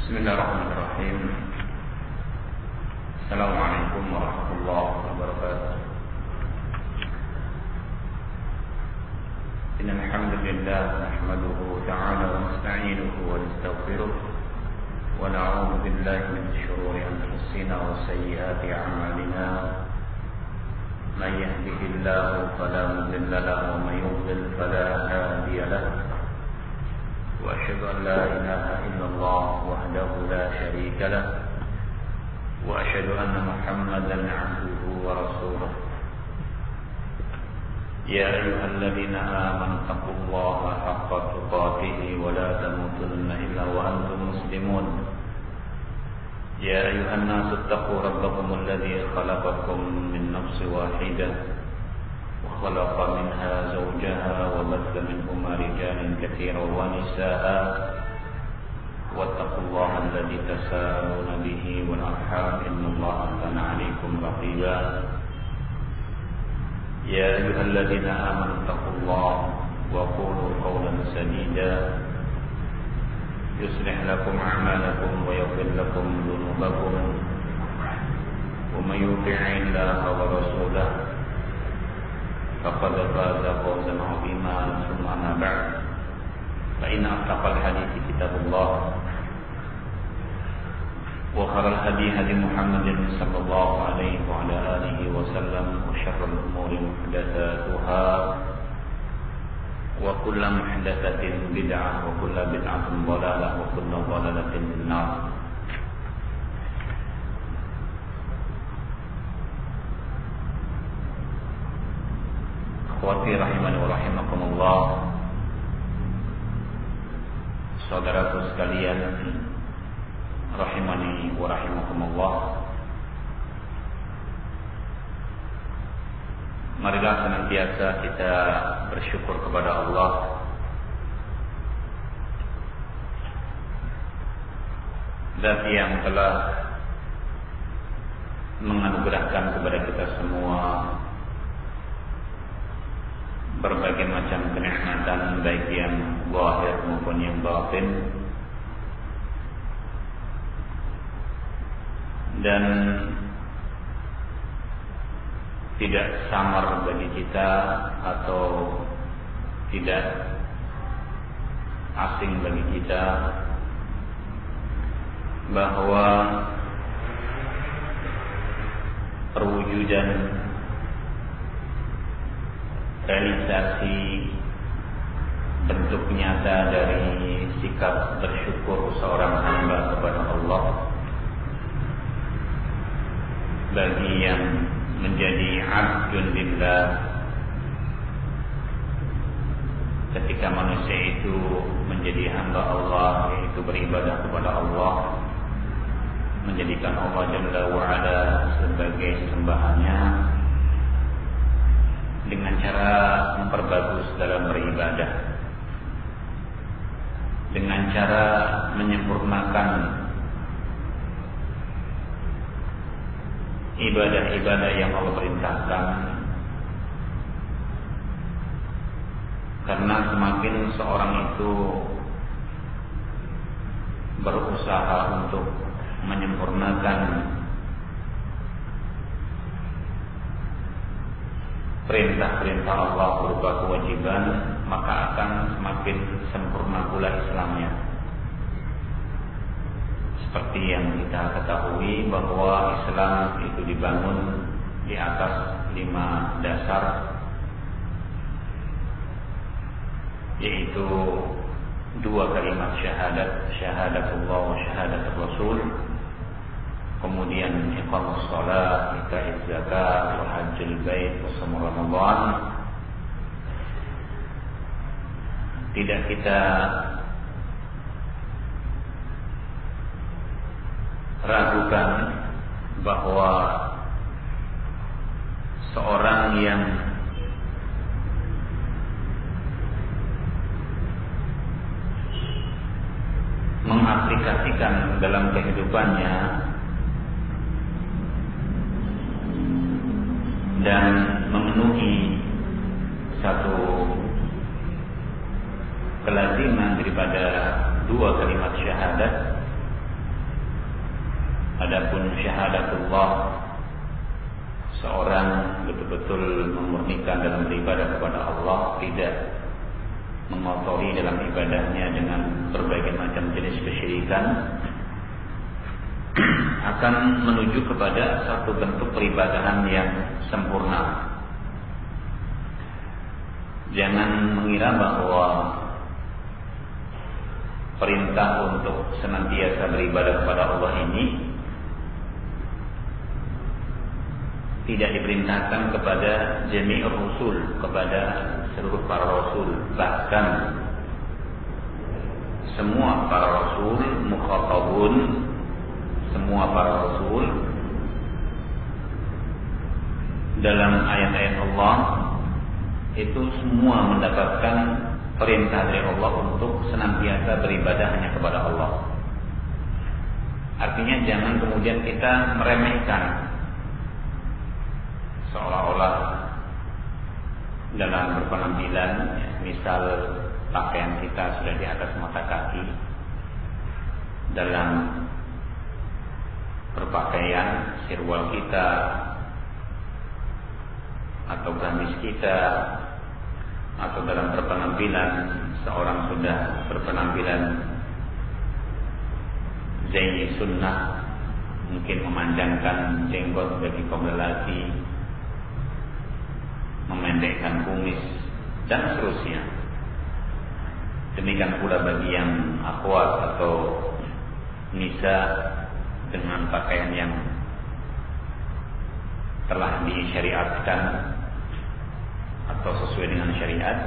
Bismillahirrahmanirrahim. Assalamualaikum warahmatullahi wabarakatuh. Innal hamdalillah nahmaduhu ta'ala wa nasta'inuhu wa nastaghfiruh wa na'udzu billahi min shururi anfusina wa sayyiati a'malina. Man yahdihillahu fala mudilla lahu wa man yudlil fala hadiya lahu. وأشهد أن لا إله إلا الله وحده لا شريك له وأشهد أن محمدا عبده ورسوله يا أيها الذين آمنوا اتقوا الله حق تقاته ولا تموتن إلا وأنتم مسلمون يا أيها الناس اتقوا ربكم الذي خلقكم من نفس واحدة وخلق منها زوجها وبث منهما رجالا كثيرا ونساء واتقوا الله الذي تساءلون به والأرحام إن الله كان عليكم رقيبا يا أيها الذين آمنوا اتقوا الله وقولوا قولا سديدا يصلح لكم أعمالكم ويغفر لكم ذنوبكم ومن يطع الله ورسوله فقد فاز فوزا عظيما ثم أما بعد فإن أصدق الحديث كتاب الله وخير الهدي هدي محمد صلى الله عليه وعلى آله وسلم وشر الأمور محدثاتها وكل محدثة بدعة وكل بدعة ضلالة وكل ضلالة في النار. Akhwati rahimani wa rahimakumullah, saudaraku sekalian rahimani wa rahimakumullah, marilah senantiasa kita bersyukur kepada Allah Zat yang telah menganugerahkan kepada kita semua berbagai macam kenikmatan, baik yang zahir maupun yang batin, dan tidak samar bagi kita atau tidak asing bagi kita bahwa perwujudan realisasi bentuk nyata dari sikap bersyukur seorang hamba kepada Allah bagi yang menjadi abdun lillah, ketika manusia itu menjadi hamba Allah, yaitu beribadah kepada Allah, menjadikan Allah Jalla wa'ala sebagai sembahannya dengan cara memperbagus dalam beribadah, dengan cara menyempurnakan ibadah-ibadah yang Allah perintahkan. Karena semakin seorang itu berusaha untuk menyempurnakan perintah-perintah Allah berupa kewajiban, maka akan semakin sempurna pula Islamnya. Seperti yang kita ketahui bahwa Islam itu dibangun di atas 5 dasar, yaitu 2 kalimat syahadat, syahadatullah wa syahadatul rasul, kemudian iqamus shalah, iqaiz zakat, wa hajjul bait, wa shaum ramadan. Tidak kita ragukan bahwa seorang yang mengaplikasikan dalam kehidupannya dan memenuhi satu kelaziman daripada 2 kalimat syahadat, Adapun syahadatullah, seorang betul-betul memurnikan dalam beribadah kepada Allah, tidak mengotori dalam ibadahnya dengan berbagai macam jenis kesyirikan, akan menuju kepada satu bentuk peribadahan yang sempurna. Jangan mengira bahwa perintah untuk senantiasa beribadah kepada Allah ini tidak diperintahkan kepada jami'ur rusul, kepada seluruh para rasul. Bahkan semua para rasul mukhatabun, semua para rasul dalam ayat-ayat Allah itu semua mendapatkan perintah dari Allah untuk senantiasa beribadah hanya kepada Allah. Artinya jangan kemudian kita meremehkan, seolah-olah dalam berpenampilan, misal pakaian kita sudah di atas mata kaki, dalam berpakaian sirwal kita atau gamis kita, atau dalam berpenampilan seorang sudah berpenampilan zaini sunnah, mungkin memanjangkan jenggot bagi kaum lelaki, memendekkan kumis dan seterusnya. Demikian pula bagi yang akhwat atau nisa dengan pakaian yang telah disyariatkan atau sesuai dengan syariat.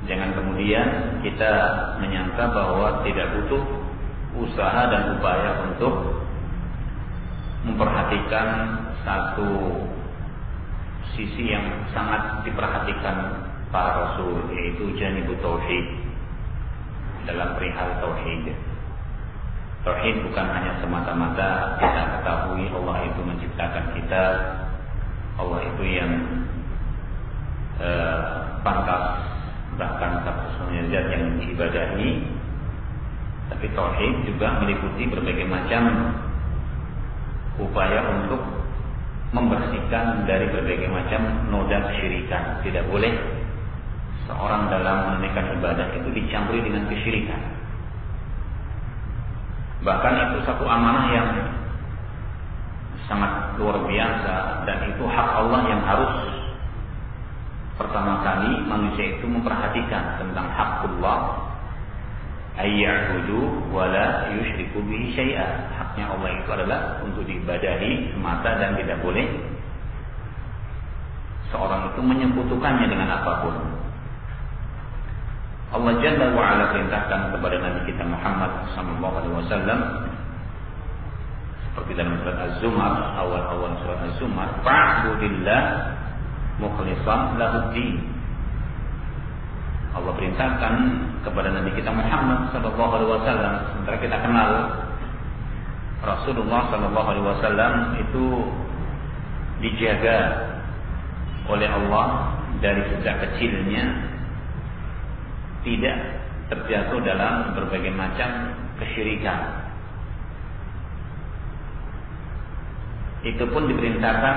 Jangan kemudian kita menyangka bahwa tidak butuh usaha dan upaya untuk memperhatikan satu sisi yang sangat diperhatikan para rasul, yaitu janibut tauhid. Dalam perihal tauhid, tauhid bukan hanya semata-mata kita ketahui Allah itu menciptakan kita, Allah itu yang pantas bahkan satu-satunya zat yang diibadahi. Tapi tauhid juga meliputi berbagai macam upaya untuk membersihkan dari berbagai macam noda kesyirikan. Tidak boleh seorang dalam menunaikan ibadah itu dicampuri dengan kesyirikan. Bahkan itu satu amanah yang sangat luar biasa, dan itu hak Allah yang harus pertama kali manusia itu memperhatikan tentang haqqullah, ayya'budu wa la yusyriku bihi syai'a. Haknya Allah itu adalah untuk diibadahi semata dan tidak boleh seorang itu menyekutukannya dengan apapun. Allah Jalla wa Ala perintahkan kepada Nabi kita Muhammad sallallahu alaihi wasallam seperti dalam surat Az-Zumar, awal-awal surat Az-Zumar, fa'budillah mukhlishan lahuddin. Allah perintahkan kepada Nabi kita Muhammad sallallahu alaihi wasallam, sementara kita kenal Rasulullah sallallahu alaihi wasallam itu dijaga oleh Allah dari sejak kecilnya tidak terjatuh dalam berbagai macam kesyirikan. Itu pun diperintahkan,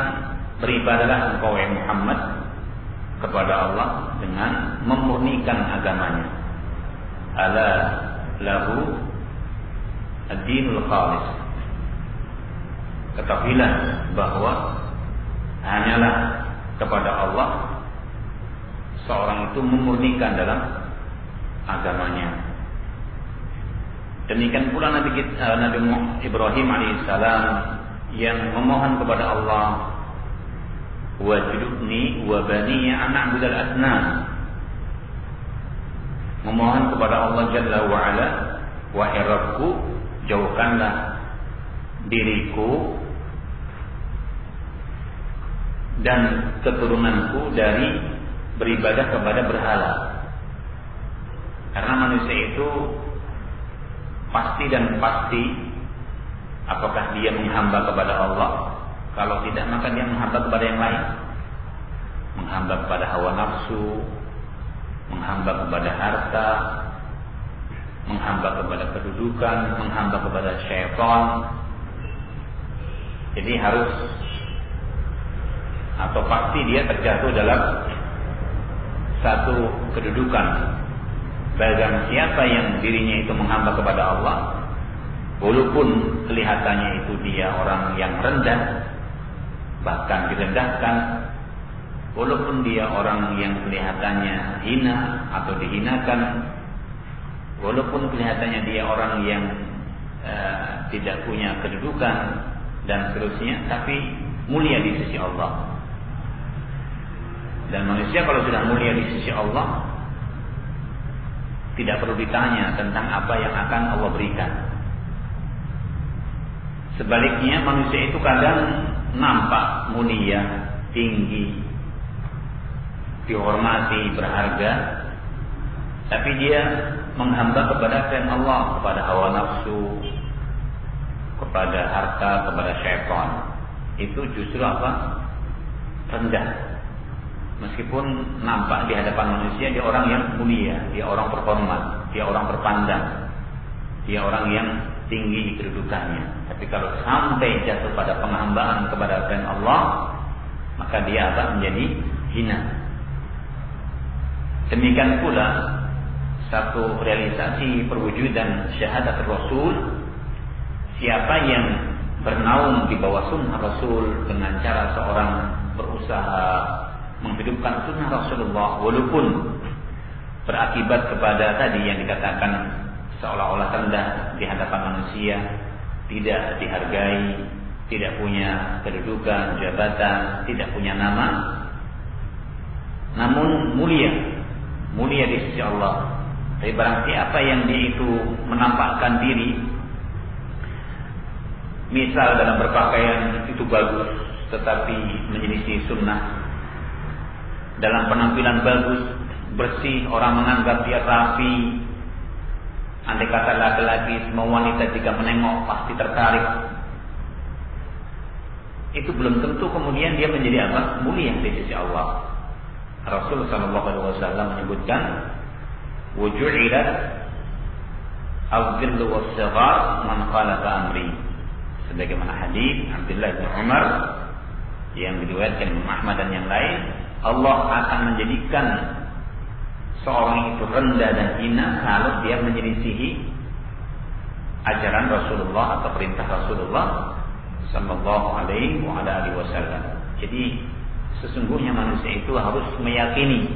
beribadahlah engkau wahai Muhammad kepada Allah dengan memurnikan agamanya. Ala lahu ad-dinul khalis. Ketahuilah bahwa hanyalah kepada Allah seorang itu memurnikan dalam agamanya. Demikian pula Nabi Ibrahim alaihissalam yang memohon kepada Allah, waj'alni wa baniya an na'budal asnam. Memohon kepada Allah Jalla wa Ala, wahai Rabbku, jauhkanlah diriku dan keturunanku dari beribadah kepada berhala. Karena manusia itu pasti dan pasti, apakah dia menghamba kepada Allah? Kalau tidak, maka dia menghamba kepada yang lain. Menghamba kepada hawa nafsu, menghamba kepada harta, menghamba kepada kedudukan, menghamba kepada syaitan. Jadi harus atau pasti dia terjatuh dalam satu kedudukan. Barang siapa yang dirinya itu menghamba kepada Allah, walaupun kelihatannya itu dia orang yang rendah, bahkan direndahkan, walaupun dia orang yang kelihatannya hina atau dihinakan, walaupun kelihatannya dia orang yang tidak punya kedudukan dan seterusnya, tapi mulia di sisi Allah. Dan manusia kalau sudah mulia di sisi Allah, tidak perlu ditanya tentang apa yang akan Allah berikan. Sebaliknya manusia itu kadang nampak mulia, tinggi, dihormati, berharga, tapi dia menghamba kepada selain Allah, kepada hawa nafsu, kepada harta, kepada syaitan. Itu justru apa? Rendah. Meskipun nampak di hadapan manusia dia orang yang mulia, dia orang terhormat, dia orang terpandang, dia orang yang tinggi kedudukannya. Tapi kalau sampai jatuh pada penghambaan kepada selain Allah, maka dia akan menjadi hina. Demikian pula satu realisasi perwujudan syahadat Rasul, siapa yang bernaung di bawah sunnah Rasul dengan cara seorang berusaha menghidupkan sunnah Rasulullah, walaupun berakibat kepada tadi yang dikatakan seolah-olah rendah di hadapan manusia, tidak dihargai, tidak punya kedudukan, jabatan, tidak punya nama, namun mulia di sisi Allah. Tapi barang siapa yang dia itu menampakkan diri, misal dalam berpakaian itu bagus, tetapi menyelisih sunnah, dalam penampilan bagus, bersih, orang menganggap dia rapi. Andai kata laki-laki, semua wanita jika menengok pasti tertarik. Itu belum tentu kemudian dia menjadi apa? Mulia di sisi Allah. Rasul sallallahu alaihi wasallam menyebutkan, "Wuju'ilat al-dhillu was-sighar man khalafa amri." Sebagaimana hadis Abdullah bin Umar yang diriwayatkan Imam Ahmad dan yang lain, Allah akan menjadikan seorang itu rendah dan hina kalau dia menyelisihi ajaran Rasulullah atau perintah Rasulullah sallallahu alaihi wasallam. Jadi sesungguhnya manusia itu harus meyakini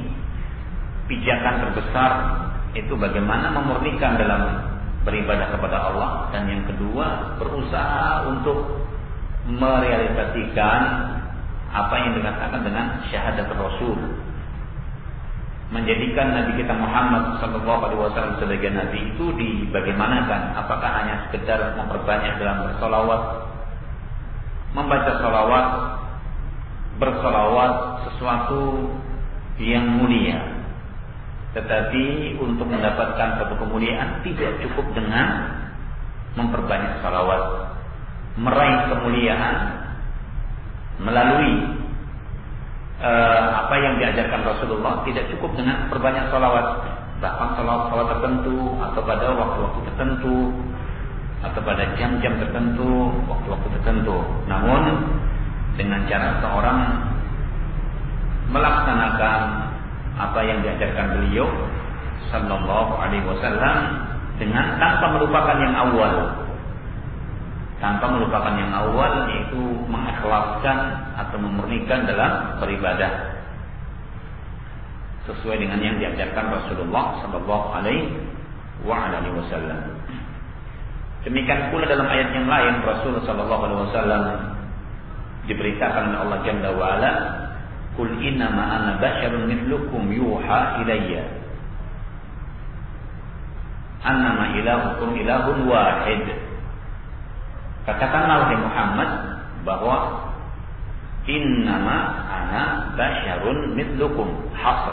pijakan terbesar itu bagaimana memurnikan dalam beribadah kepada Allah, dan yang kedua berusaha untuk merealisasikan apa yang dikatakan dengan syahadat Rasul, menjadikan Nabi kita Muhammad SAW sebagai Nabi itu dibagaimanakan? Apakah hanya sekedar memperbanyak dalam bersolawat, membaca solawat, bersolawat sesuatu yang mulia, tetapi untuk mendapatkan satu kemuliaan tidak cukup dengan memperbanyak solawat, meraih kemuliaan melalui apa yang diajarkan Rasulullah tidak cukup dengan perbanyak salawat, bahkan salawat tertentu atau pada waktu-waktu tertentu atau pada jam-jam tertentu, waktu-waktu tertentu. Namun dengan cara seorang melaksanakan apa yang diajarkan beliau sallallahu alaihi wasallam dengan tanpa melupakan yang awal. Tanpa melupakan yang awal, yaitu mengikhlaskan atau memurnikan dalam beribadah sesuai dengan yang diajarkan Rasulullah sallallahu alaihi wasallam. Demikian pula dalam ayat yang lain Rasul sallallahu alaihi wasallam diberitakan oleh Allah Jalla wa ala, "Qul innama ana basyarun mithlukum yuha ilayya annama ilahukum ilahun wahid." Katakanlah wahai Muhammad bahwa innama ana basyarun mithlukum, hasr.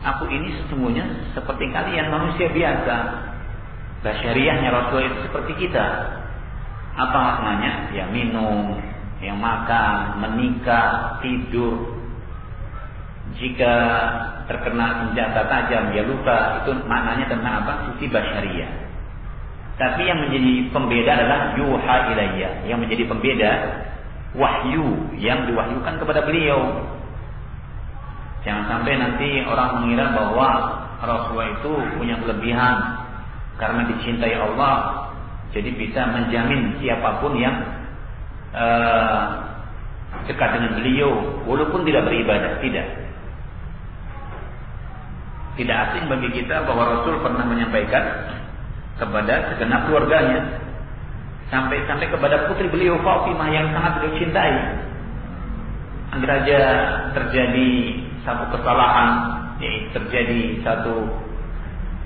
Aku ini sesungguhnya seperti kalian, manusia biasa. Basyariahnya Rasul itu seperti kita. Apa maknanya? Ya minum, yang makan, menikah, tidur. Jika terkena senjata tajam, ya luka. Itu maknanya tentang apa? Sisi basyariah. Tapi yang menjadi pembeda adalah yuha ilayya, yang menjadi pembeda wahyu yang diwahyukan kepada beliau. Jangan sampai nanti orang mengira bahwa Rasulullah itu punya kelebihan karena dicintai Allah, jadi bisa menjamin siapapun yang dekat dengan beliau walaupun tidak beribadah. Tidak asing bagi kita bahwa Rasul pernah menyampaikan kepada segenap keluarganya, sampai kepada putri beliau Fatimah yang sangat beliau cintai. Andai saja terjadi satu kesalahan, yaitu terjadi satu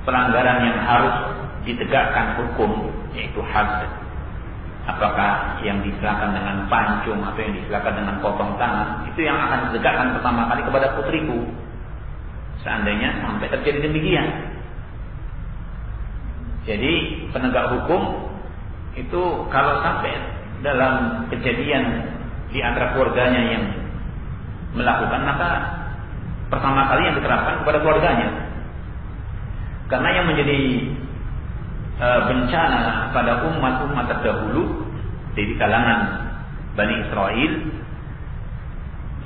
pelanggaran yang harus ditegakkan hukum, yaitu had, apakah yang disilakan dengan pancung atau yang disilakan dengan potong tangan, itu yang akan ditegakkan pertama kali kepada putriku. Seandainya sampai terjadi demikian. Jadi penegak hukum itu kalau sampai dalam kejadian di antara keluarganya yang melakukan, maka pertama kali yang diterapkan kepada keluarganya. Karena yang menjadi bencana pada umat-umat terdahulu di kalangan Bani Israel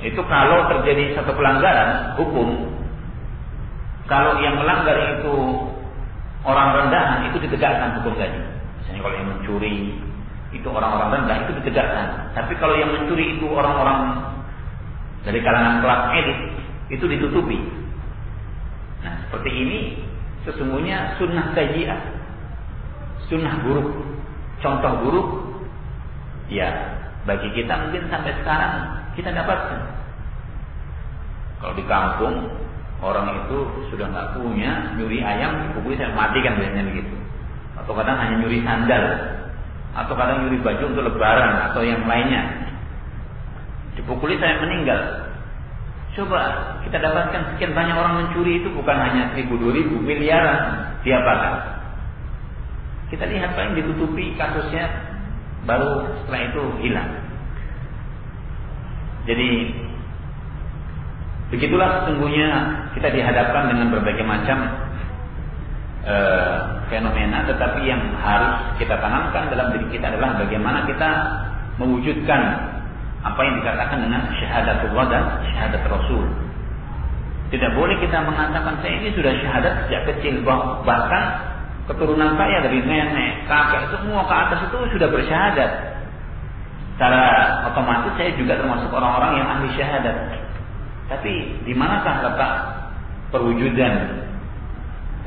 itu kalau terjadi satu pelanggaran hukum, kalau yang melanggar itu orang rendahan, itu ditegakkan hukum tadi. Misalnya kalau yang mencuri itu orang-orang rendah, itu ditegakkan. Tapi kalau yang mencuri itu orang-orang dari kalangan kelas elit, itu ditutupi. Nah, seperti ini sesungguhnya sunnah sayyi'ah, sunnah buruk, contoh buruk. Ya, bagi kita mungkin sampai sekarang kita dapatkan. Kalau di kampung orang itu sudah nggak punya, nyuri ayam dipukuli saya mati kan biasanya begitu. Atau kadang hanya nyuri sandal, atau kadang nyuri baju untuk lebaran atau yang lainnya, dipukuli saya meninggal. Coba kita dapatkan sekian banyak orang mencuri itu bukan hanya 1.000, 2.000, miliaran, diapakan? Kita lihat paling ditutupi kasusnya, baru setelah itu hilang. Jadi begitulah sesungguhnya kita dihadapkan dengan berbagai macam fenomena, tetapi yang harus kita tanamkan dalam diri kita adalah bagaimana kita mewujudkan apa yang dikatakan dengan syahadatullah dan syahadat Rasul. Tidak boleh kita mengatakan saya ini sudah syahadat sejak kecil, bahkan keturunan saya dari nenek, kakek, semua ke atas itu sudah bersyahadat. Secara otomatis saya juga termasuk orang-orang yang ahli syahadat. Tapi di manakah letak perwujudan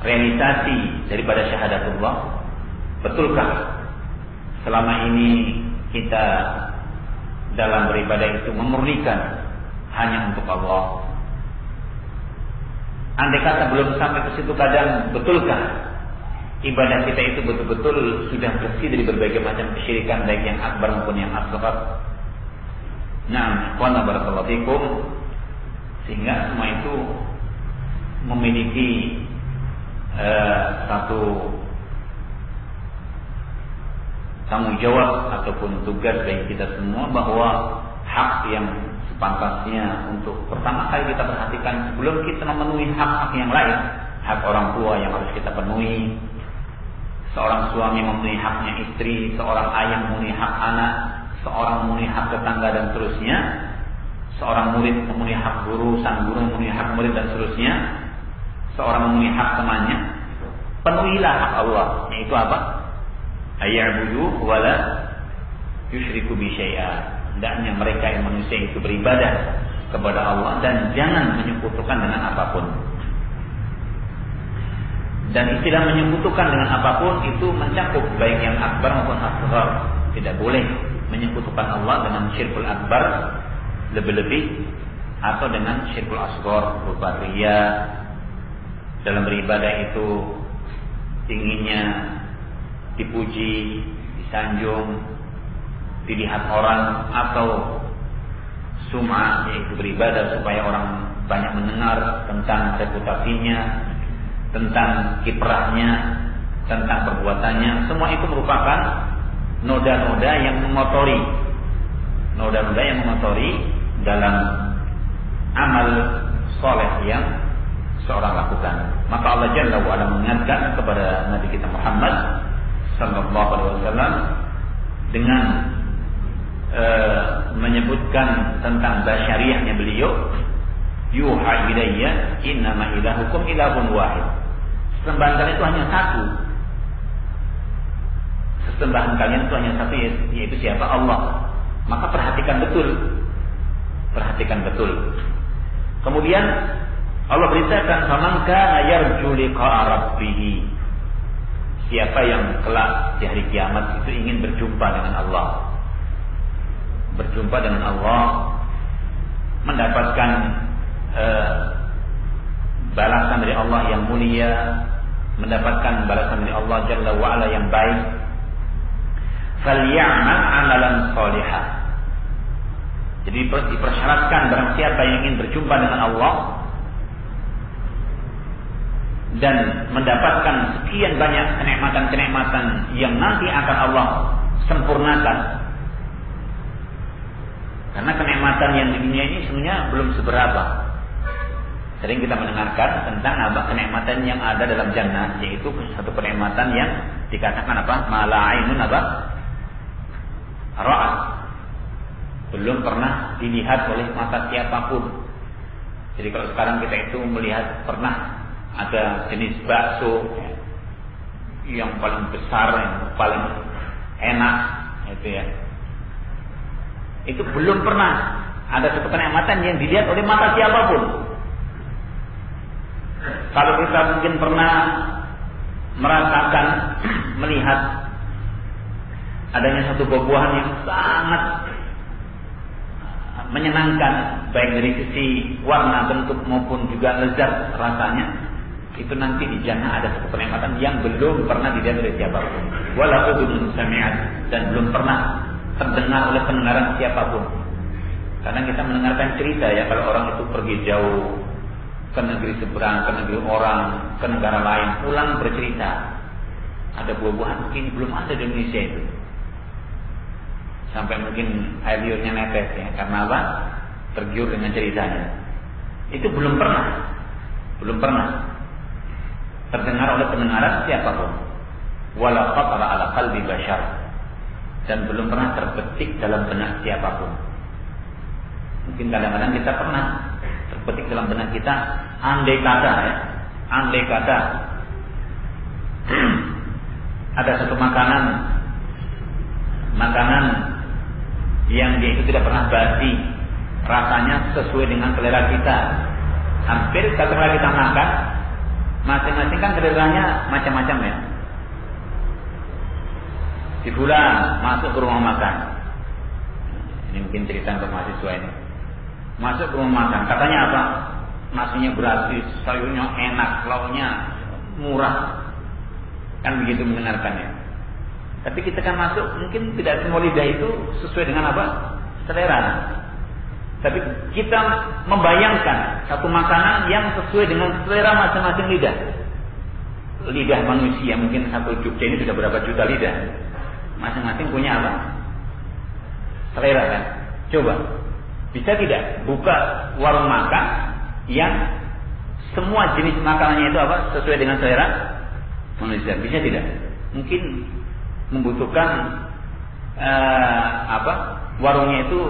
realisasi daripada syahadatullah? Betulkah selama ini kita dalam beribadah itu memurnikan hanya untuk Allah? Andai kata belum sampai ke situ kadang, betulkah ibadah kita itu betul-betul sudah bersih dari berbagai macam kesyirikan, baik yang akbar maupun yang asghar? Nah, ikhwan barakallahu fikum, sehingga semua itu memiliki satu tanggung jawab ataupun tugas bagi kita semua, bahwa hak yang sepantasnya untuk pertama kali kita perhatikan sebelum kita memenuhi hak-hak yang lain, hak orang tua yang harus kita penuhi, seorang suami memenuhi haknya istri, seorang ayah memenuhi hak anak, seorang memenuhi hak tetangga dan seterusnya, seorang murid memenuhi hak guru, sang guru memenuhi hak murid dan seterusnya, seorang memenuhi hak temannya. Penuhilah hak Allah, yaitu apa? Ayya'budu wa la yusyriku bi syai'a. Hendaknya mereka yang manusia itu beribadah kepada Allah dan jangan menyekutukan dengan apapun. Dan istilah menyekutukan dengan apapun itu mencakup baik yang akbar maupun asghar. Tidak boleh menyekutukan Allah dengan syirkul akbar lebih-lebih, atau dengan syirkul asghar berupa riya. Dalam beribadah itu inginnya dipuji, disanjung, dilihat orang, atau sum'ah, yaitu beribadah supaya orang banyak mendengar tentang reputasinya, tentang kiprahnya, tentang perbuatannya. Semua itu merupakan noda-noda yang mengotori, dalam amal soleh yang seorang lakukan. Maka Allah Jalla wa Ala mengingatkan kepada Nabi kita Muhammad sallallahu alaihi wasallam dengan menyebutkan tentang basyariahnya beliau, yuha ilayya innama ilahukum ilahun wahid. Sesembahan kalian itu hanya satu. Sesembahan kalian itu hanya satu, yaitu siapa? Allah. Maka perhatikan betul. Perhatikan betul. Kemudian Allah beritakan, faman kana yarju liqa'a rabbih. Siapa yang kelak di hari kiamat itu ingin berjumpa dengan Allah. Berjumpa dengan Allah, mendapatkan balasan dari Allah yang mulia, mendapatkan balasan dari Allah Jalla wa'ala yang baik. Falyamal amalan salihah. Jadi dipersyaratkan barang siapa yang ingin berjumpa dengan Allah dan mendapatkan sekian banyak kenikmatan-kenikmatan yang nanti akan Allah sempurnakan. Karena kenikmatan yang di dunia ini sebenarnya belum seberapa. Sering kita mendengarkan tentang kenikmatan yang ada dalam jannah, yaitu satu kenikmatan yang dikatakan mala ainun ra'at, belum pernah dilihat oleh mata siapapun. Jadi kalau sekarang kita itu melihat, pernah ada jenis bakso yang paling besar, yang paling enak, itu ya. Itu belum pernah ada satu kenikmatan yang dilihat oleh mata siapapun. Kalau kita mungkin pernah merasakan, melihat adanya satu buah-buahan yang sangat menyenangkan, baik dari sisi warna, bentuk maupun juga lezat rasanya, itu nanti di jannah ada satu kenikmatan yang belum pernah dilihat oleh siapapun. Wala udhun sami'at, dan belum pernah terdengar oleh pendengaran siapapun. Karena kita mendengarkan cerita ya, kalau orang itu pergi jauh ke negeri seberang, ke negeri orang, ke negara lain, pulang bercerita, ada buah-buahan begini belum ada di Indonesia itu. Sampai mungkin air liurnya netes ya, karena apa? Tergiur dengan ceritanya. Itu belum pernah terdengar oleh pendengaran siapapun. Wala khatara ala qalbi bashar, dan belum pernah terbetik dalam benak siapapun. Mungkin kadang-kadang kita pernah terbetik dalam benak kita, andai kata ada satu makanan yang dia itu tidak pernah basi, rasanya sesuai dengan selera kita. Hampir setelah kita makan, masing-masing kan seleranya macam-macam ya. Si fulan masuk ke rumah makan, ini mungkin cerita untuk mahasiswa ini. Masuk ke rumah makan, katanya apa? Nasinya gratis, sayurnya enak, lauknya murah, kan begitu mendengarkannya. Tapi kita kan masuk, mungkin tidak semua lidah itu sesuai dengan selera. Tapi kita membayangkan satu makanan yang sesuai dengan selera masing-masing lidah. Lidah manusia, mungkin satu Jogja ini sudah berapa juta lidah. Masing-masing punya selera kan? Coba, bisa tidak buka warung makan yang semua jenis makanannya itu sesuai dengan selera manusia? Bisa tidak? Mungkin membutuhkan warungnya itu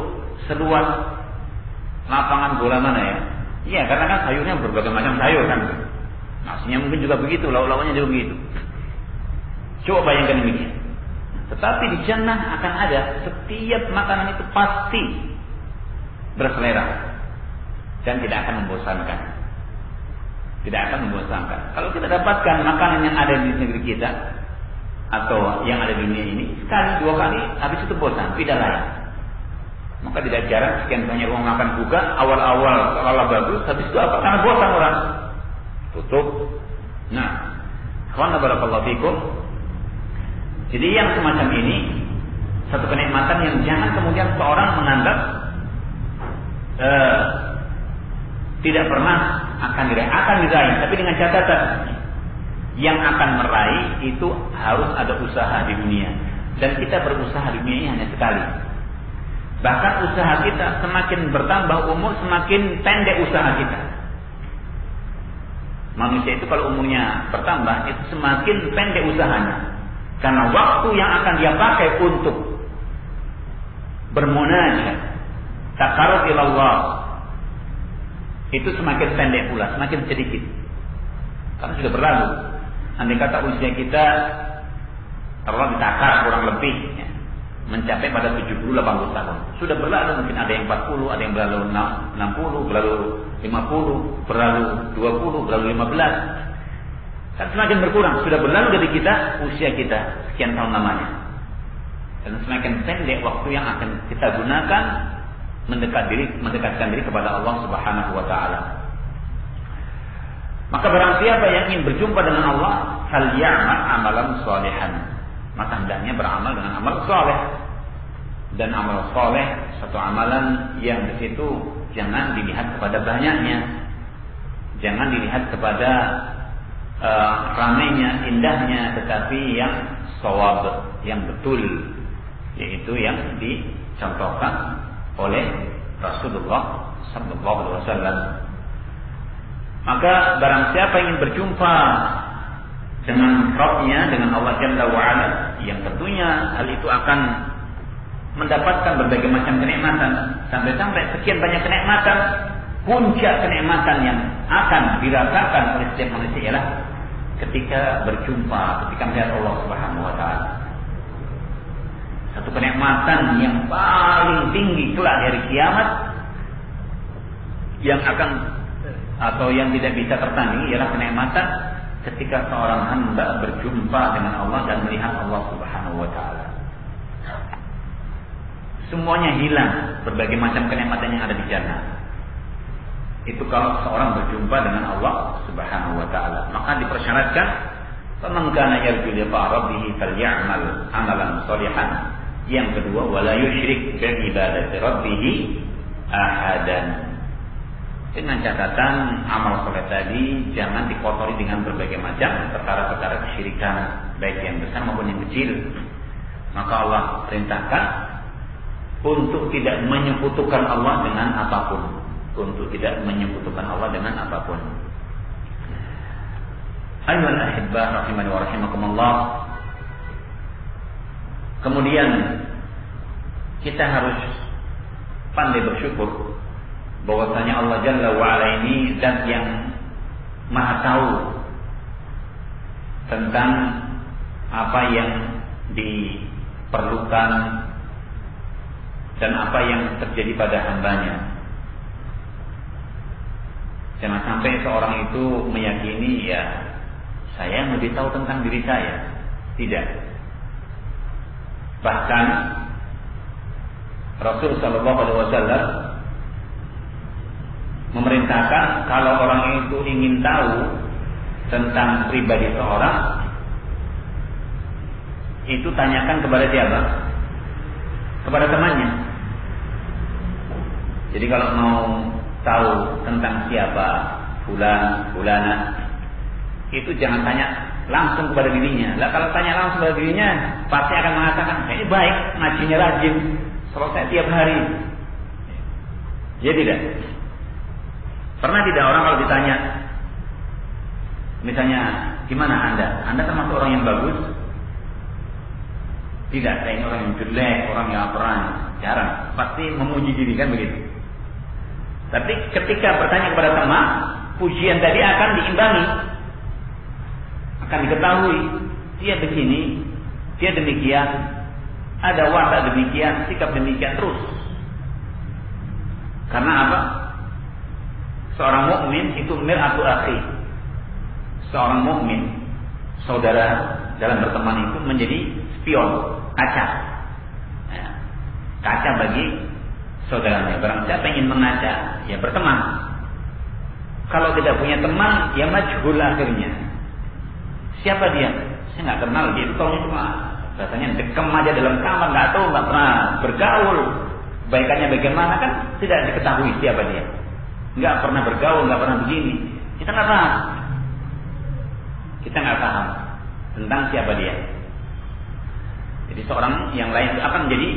seluas lapangan bola mana ya? Iya, karena kan sayurnya berbagai macam sayur kan. Nasinya mungkin juga begitu, lauk-lauknya juga begitu. Coba bayangkan demikian. Tetapi di jannah akan ada, setiap makanan itu pasti berselera dan tidak akan membosankan. Tidak akan membosankan. Kalau kita dapatkan makanan yang ada di negeri kita atau yang ada di dunia ini, sekali dua kali habis itu bosan, tidak layak. Maka tidak jarang sekian banyak ruang makan buka, awal-awal kalau bagus, habis itu karena bosan orang tutup. Nah, ikhwan barakallahu fikum. Jadi yang semacam ini satu kenikmatan yang jangan kemudian seorang menganggap tidak pernah akan diraih, tapi dengan catatan yang akan meraih itu harus ada usaha di dunia, dan kita berusaha di dunia ini hanya sekali. Bahkan usaha kita semakin bertambah umur, semakin pendek usaha kita. Manusia itu kalau umurnya bertambah, itu semakin pendek usahanya. Karena waktu yang akan dia pakai untuk bermunajat, takarrub ila Allah, itu semakin pendek pula, semakin sedikit. Karena sudah berlalu. Andai kata usia kita taruhlah ditakar kurang lebih ya, mencapai pada 70-80 tahun. Sudah berlalu, mungkin ada yang 40, ada yang berlalu 60, berlalu 50, berlalu 20, berlalu 15. Kan semakin berkurang, sudah berlalu dari kita usia kita sekian tahun namanya. Dan semakin pendek waktu yang akan kita gunakan mendekatkan diri kepada Allah Subhanahu wa taala. Maka barang siapa yang ingin berjumpa dengan Allah, falyamal amalan sholihan. Maka hendaknya beramal dengan amal saleh. Dan amal saleh satu amalan yang di situ jangan dilihat kepada banyaknya. Jangan dilihat kepada ramainya, indahnya, tetapi yang shawab, yang betul, yaitu yang dicontohkan oleh Rasulullah sallallahu alaihi wasallam. Maka barang siapa ingin berjumpa dengan Rabb-Nya, dengan Allah Jalla wa Ala, yang tentunya hal itu akan mendapatkan berbagai macam kenikmatan, sampai-sampai sekian banyak kenikmatan. Puncak kenikmatan yang akan dirasakan oleh setiap manusia ialah ketika berjumpa, ketika melihat Allah Subhanahu wa taala. Satu kenikmatan yang paling tinggi kelak dari kiamat yang akan atau yang tidak bisa tertandingi ialah kenikmatan ketika seorang hamba berjumpa dengan Allah dan melihat Allah Subhanahu wa taala. Semuanya hilang, berbagai macam kenikmatan yang ada di jannah. Itu kalau seorang berjumpa dengan Allah Subhanahu wa taala, maka dipersyaratkan faman kana yarju liqa rabbih falyamal amalan sholihan. Yang kedua, wala yusyrik bi ibadati rabbih ahadan. Dengan catatan amal soleh tadi jangan dikotori dengan berbagai macam perkara-perkara kesyirikan, baik yang besar maupun yang kecil. Maka Allah perintahkan untuk tidak menyekutukan Allah dengan apapun. Untuk tidak menyekutukan Allah dengan apapun. Ayyuhal ahibbah rahimani wa rahimakumullah. Kemudian kita harus pandai bersyukur bahwasanya Allah Jalla wa Ala ini zat yang Maha tahu tentang apa yang diperlukan dan apa yang terjadi pada hambanya. Jangan sampai seorang itu meyakini ya saya yang lebih tahu tentang diri saya. Tidak. Bahkan Rasul sallallahu alaihi wasallam memerintahkan kalau orang itu ingin tahu tentang pribadi seorang, itu tanyakan kepada siapa? Kepada temannya. Jadi kalau mau tahu tentang siapa fulan, fulana, itu jangan tanya langsung kepada dirinya. Lah kalau tanya langsung kepada dirinya, pasti akan mengatakan, ini baik, ngajinya rajin, selesai tiap hari. Ya tidak. Pernah tidak orang kalau ditanya, misalnya, gimana Anda? Anda termasuk orang yang bagus? Tidak, saya ini orang yang jelek, orang yang apaan, jarang. Pasti memuji diri kan begitu. Tapi ketika bertanya kepada teman, pujian tadi akan diimbangi. Akan diketahui, dia begini, dia demikian, ada watak demikian, sikap demikian terus. Karena apa? Seorang mukmin itu mir'atu akhi. Seorang mukmin, saudara dalam berteman itu menjadi spion, kaca. Ya, kaca bagi saudaranya. Barang siapa ingin mengaca, ya berteman. Kalau tidak punya teman, ya majhul akhirnya. Siapa dia? Saya nggak kenal dia. Itu cuma rasanya dekem aja dalam kamar, nggak tahu, nggak pernah bergaul. Baikannya bagaimana kan tidak diketahui siapa dia. Nggak pernah bergaul, nggak pernah begini. Kita nggak paham. Kita nggak paham tentang siapa dia. Jadi seorang yang lain itu akan menjadi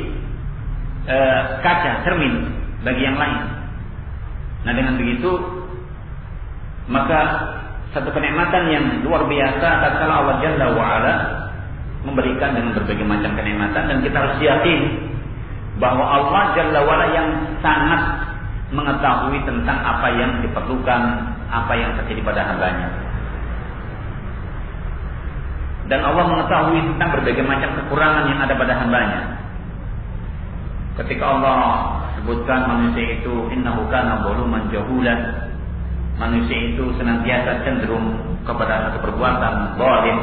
kaca, cermin bagi yang lain. Nah dengan begitu maka satu kenikmatan yang luar biasa tatkala Allah Jalla wa Ala memberikan dengan berbagai macam kenikmatan, dan kita harus yakin bahwa Allah Jalla wa'ala yang sangat mengetahui tentang apa yang diperlukan, apa yang terjadi pada hambanya. Dan Allah mengetahui tentang berbagai macam kekurangan yang ada pada hambanya. Ketika Allah sebutkan manusia itu innahu kana zaluman jahulan, manusia itu senantiasa cenderung kepada satu perbuatan zalim.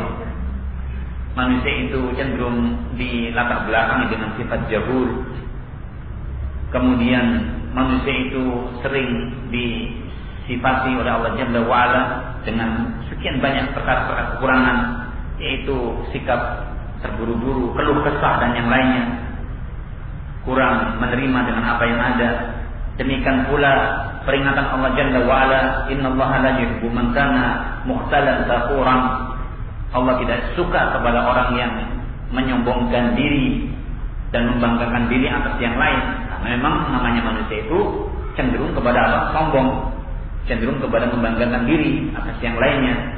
Manusia itu cenderung di latar belakangi dengan sifat jahul. Kemudian manusia itu sering disifati oleh Allah Jalla wa'ala dengan sekian banyak perkara-perkara kekurangan, yaitu sikap terburu-buru, keluh kesah dan yang lainnya, kurang menerima dengan apa yang ada. Demikian pula peringatan Allah Jalla wa'ala, innallaha la yuhibbu man kana mukhtalan fakhura. Allah tidak suka kepada orang yang menyombongkan diri dan membanggakan diri atas yang lain. Nah, memang namanya manusia itu cenderung kepada apa? Sombong, cenderung kepada membanggakan diri atas yang lainnya.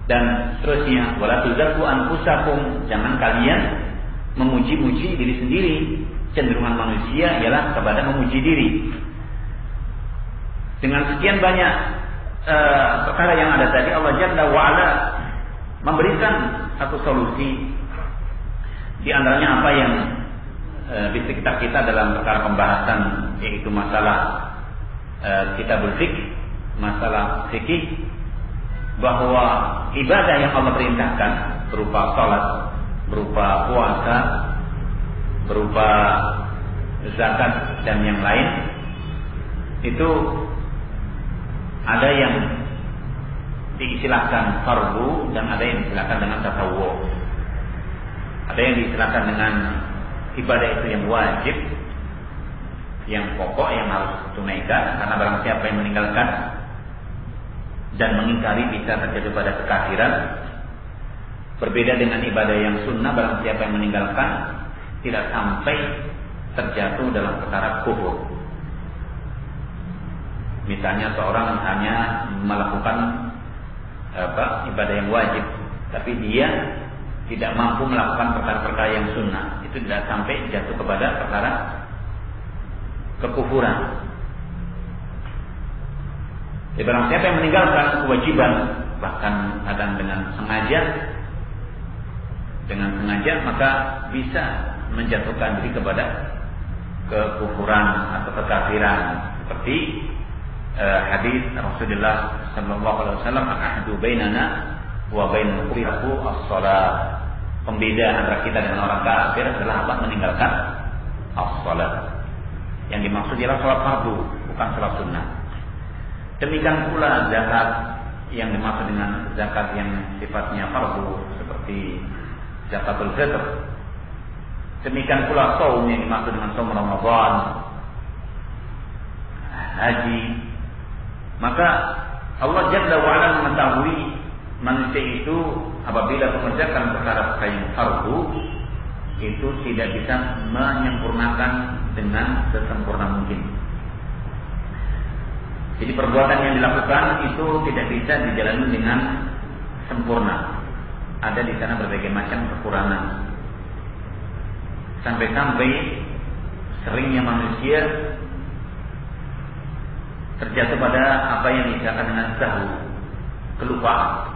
Dan seterusnya, wala tuzakku anfusakum, jangan kalian memuji-muji diri sendiri. Cenderungan manusia ialah kepada memuji diri. Dengan sekian banyak perkara yang ada tadi, Allah Jalla wa'ala memberikan satu solusi. Di antaranya apa yang di sekitar kita dalam perkara pembahasan, yaitu masalah kitabul fikih, masalah fikih, bahwa ibadah yang Allah perintahkan berupa salat, berupa puasa, berupa zakat dan yang lain, itu ada yang diistilahkan fardu dan ada yang diistilahkan dengan tatawwu. Ada yang diistilahkan dengan ibadah itu yang wajib, yang pokok, yang harus tunaikan, karena barang siapa yang meninggalkan dan mengingkari bisa terjadi pada kekafiran. Berbeda dengan ibadah yang sunnah, barang siapa yang meninggalkan tidak sampai terjatuh dalam perkara kufur. Misalnya seorang hanya melakukan ibadah yang wajib, tapi dia tidak mampu melakukan perkara-perkara yang sunnah, itu tidak sampai jatuh kepada perkara kekufuran. Jadi barang siapa yang meninggalkan kewajiban, bahkan kadang dengan sengaja, maka bisa menjatuhkan diri kepada kekufuran atau kekafiran. Seperti hadis Rasulullah sallallahu alaihi wasallam, ahdu bainana wa bainal kufri as-shalah. Pembeda antara kita dengan orang kafir adalah apa? Meninggalkan as-shalah. Yang dimaksud ialah salat fardu, bukan salat sunnah. Demikian pula zakat, yang dimaksud dengan zakat yang sifatnya fardu seperti zakatul fitr. Demikian pula saum yang dimaksud dengan saum Ramadan, haji. Maka Allah Jalla wa'ala mengetahui manusia itu apabila mengerjakan perkara-perkara yang fardu itu tidak bisa menyempurnakan dengan sesempurna mungkin. Jadi perbuatan yang dilakukan itu tidak bisa dijalani dengan sempurna. Ada di sana berbagai macam kekurangan. Sampai-sampai seringnya manusia terjatuh pada apa yang disebut dengan sahwu, kelupaan.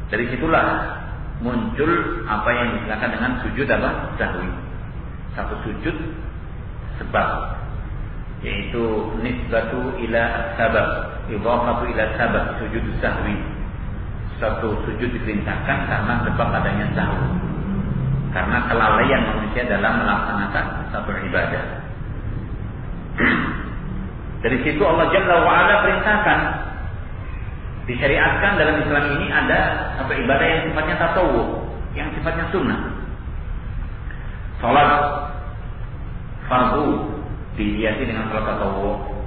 Dari situlah muncul apa yang disebut dengan sujud sahwi. Satu sujud sebab, yaitu nisbatu ila sabab, idhafatu ila sabab, sujud sahwi. Satu sujud diperintahkan karena sebab adanya sahwu, karena kelalaian manusia dalam melaksanakan satu ibadah. Dari situ Allah Jalla wa'ala perintahkan, disyariatkan dalam Islam ini ada satu ibadah yang sifatnya tatawwu, yang sifatnya sunnah. Salat fardu dihiasi dengan salat tatawwu.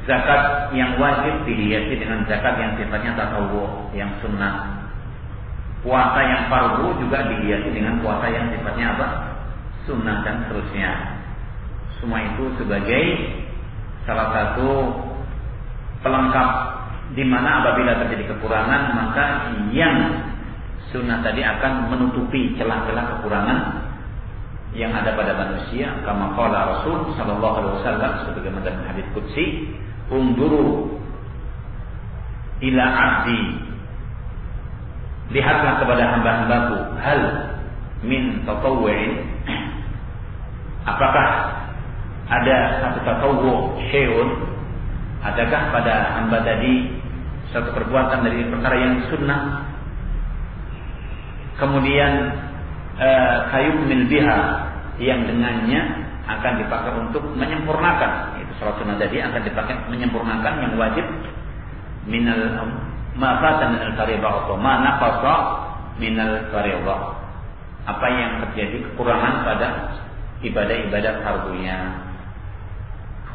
Zakat yang wajib dihiasi dengan zakat yang sifatnya tatawwu, yang sunnah. Puasa yang fardu juga dihiasi dengan puasa yang sifatnya sunnah, dan seterusnya. Semua itu sebagai salah satu pelengkap, di mana apabila terjadi kekurangan maka yang sunnah tadi akan menutupi celah-celah kekurangan yang ada pada manusia. Kama qala Rasul sallallahu alaihi wasallam sebagaimana dalam hadis qudsi, "Unduru ila 'abdi." Lihatlah kepada hamba-hambaku, hal min tatawwu'in. Apakah ada satu tatawwu' syai'un? Adakah pada hamba tadi satu perbuatan dari perkara yang sunnah? Kemudian kayumil biha, yang dengannya akan dipakai untuk menyempurnakan. Itu salat sunnah tadi akan dipakai menyempurnakan yang wajib minal ma fata minal fardhiyah atau ma naqasa minal fardhiyah. Apa yang terjadi kekurangan pada ibadah-ibadah fardunya.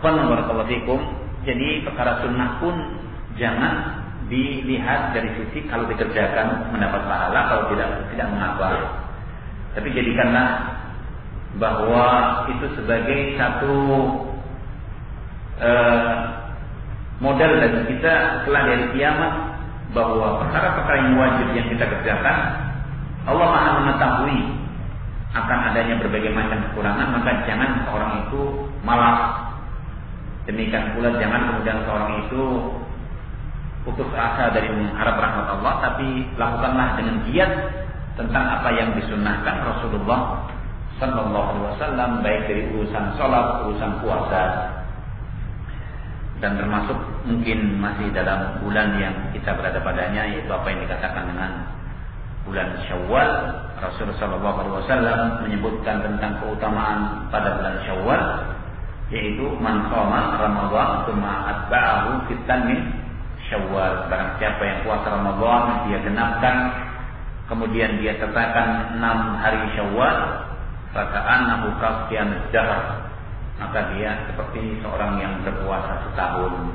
Barakallahu fikum. Jadi perkara sunnah pun jangan dilihat dari sisi kalau dikerjakan mendapat pahala, kalau tidak mengapa. Tapi jadikanlah bahwa itu sebagai satu modal bagi kita kelak dari kiamat, bahwa perkara-perkara yang wajib yang kita kerjakan Allah Maha mengetahui akan adanya berbagai macam kekurangan, maka jangan seorang itu malas. Demikian pula jangan kemudian seorang itu putus asa dari mengharap rahmat Allah, tapi lakukanlah dengan giat tentang apa yang disunnahkan Rasulullah sallallahu alaihi wasallam, baik dari urusan salat, urusan puasa, dan termasuk mungkin masih dalam bulan yang kita berada padanya, yaitu apa yang dikatakan dengan bulan Syawal. Rasulullah sallallahu alaihi wasallam menyebutkan tentang keutamaan pada bulan Syawal, yaitu man shoma Ramadan tsumma atba'ahu sittan min Syawal. Barang siapa yang puasa Ramadan dia genapkan, kemudian dia sertakan 6 hari Syawal, faka'annahu qasiyamud dahr, maka dia seperti seorang yang berpuasa setahun.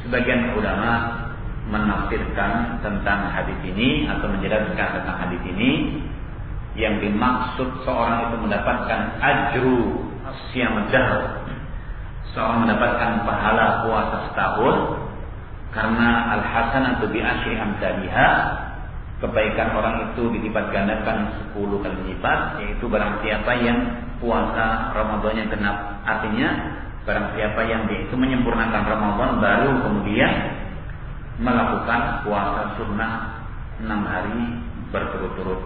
Sebagian ulama menafsirkan tentang hadis ini atau menjelaskan tentang hadis ini, yang dimaksud seorang itu mendapatkan ajru siyamud dahr, seorang mendapatkan pahala puasa setahun, karena al-hasanatu bi asyri amsalihha, kebaikan orang itu dilipat gandakan 10 kali lipat, yaitu barang siapa yang puasa Ramadannya genap. Artinya barang siapa yang dia itu menyempurnakan Ramadan baru kemudian melakukan puasa sunnah 6 hari berturut-turut.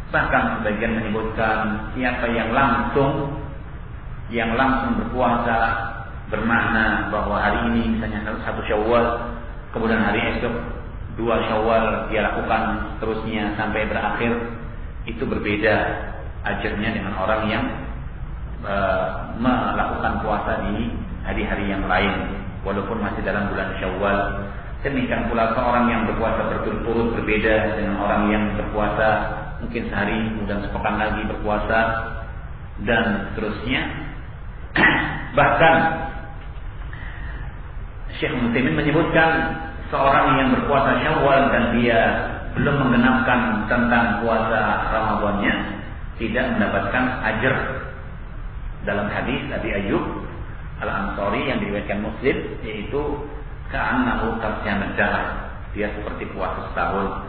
Bahkan sebagian menyebutkan siapa yang langsung berpuasa, bermakna bahwa hari ini misalnya 1 Syawal, kemudian hari esok 2 Syawal dia lakukan seterusnya sampai berakhir, itu berbeda ajarnya dengan orang yang melakukan puasa di hari-hari yang lain walaupun masih dalam bulan Syawal. Demikian pula seorang yang berpuasa berturut-turut berbeda dengan orang yang berpuasa mungkin sehari kemudian sepekan lagi berpuasa dan seterusnya. Bahkan Syekh Utsaimin menyebutkan seorang yang berpuasa Syawal dan dia belum menggenapkan tentang puasa Ramadannya tidak mendapatkan ajar. Dalam hadis Abi Ayyub Al-Ansari yang diriwayatkan Muslim, yaitu ka'annahu qasiyamud dahr, dia seperti puasa setahun.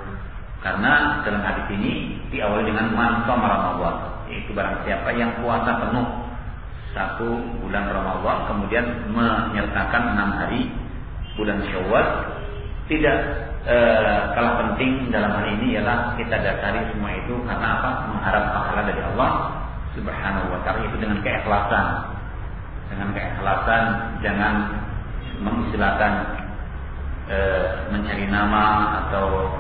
Karena dalam hadis ini diawali dengan man shoma Ramadan, yaitu barang siapa yang puasa penuh 1 bulan Ramadan kemudian menyertakan 6 hari bulan Syawal. Tidak kalah penting dalam hal ini ialah kita dasari semua itu karena apa? Mengharap pahala dari Allah Subhanahu wa ta'ala, itu dengan keikhlasan. Dengan keikhlasan, jangan mengistilahkan mencari nama atau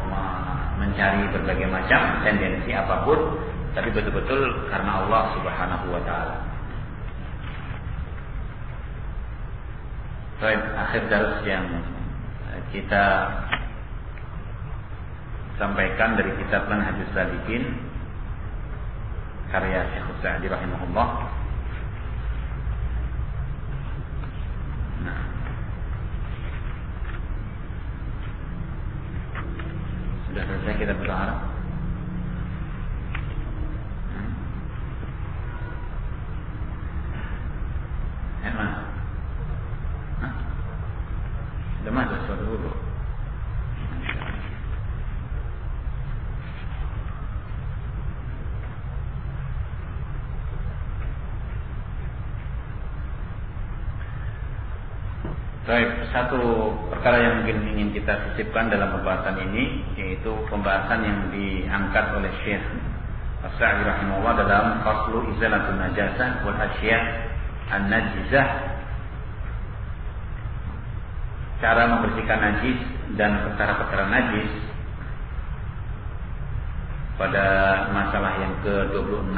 mencari berbagai macam tendensi apapun, tapi betul-betul karena Allah Subhanahu wa ta'ala. Baik, akhir dars yang kita sampaikan dari kitab Manhajus Salikin karya Syekh Sa'di rahimahullah. Nah, sudah selesai kita berdoa. Emang sudah masuk suatu dulu. Baik, satu perkara yang mungkin ingin kita sisipkan dalam pembahasan ini, yaitu pembahasan yang diangkat oleh Syekh As-Sa'di rahimahullah dalam faslu izalatun najasah wal asya' an-najizah, cara membersihkan najis dan perkara-perkara najis. Pada masalah yang ke-26,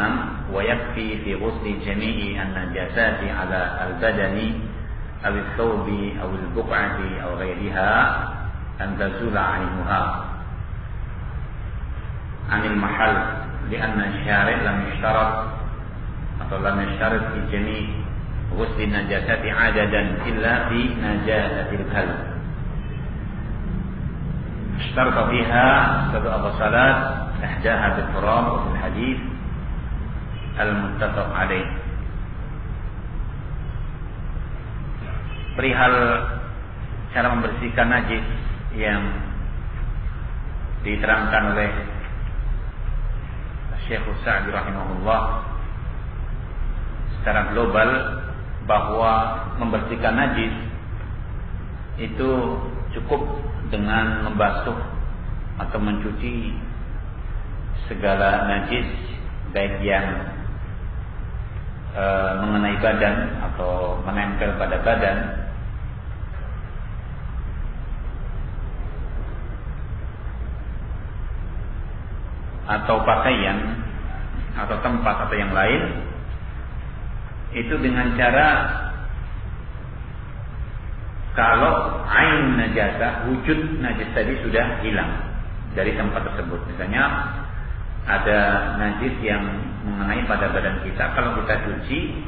wa yakfi fi ghusli jami'i an-najasati 'ala al-badani aw al-thawbi aw al-buq'ati aw ghayriha an tazula 'ainuha 'anil mahal li'anna asy-syari' lam yashtarat atau lam yashtarat fi jami' ghusli najasati 'adadan illa fi najasatil qalb. Ishtarata fiha sab'a salat ihdaha bil turab wa fil hadits al-muttafaq 'alaih. Perihal cara membersihkan najis yang diterangkan oleh Syekh As-Sa'di rahimahullah secara global, bahwa membersihkan najis itu cukup dengan membasuh atau mencuci segala najis, baik yang mengenai badan atau menempel pada badan, atau pakaian atau tempat atau yang lain, itu dengan cara kalau ain najasah, wujud najis tadi sudah hilang dari tempat tersebut. Misalnya ada najis yang mengenai pada badan kita, kalau kita cuci,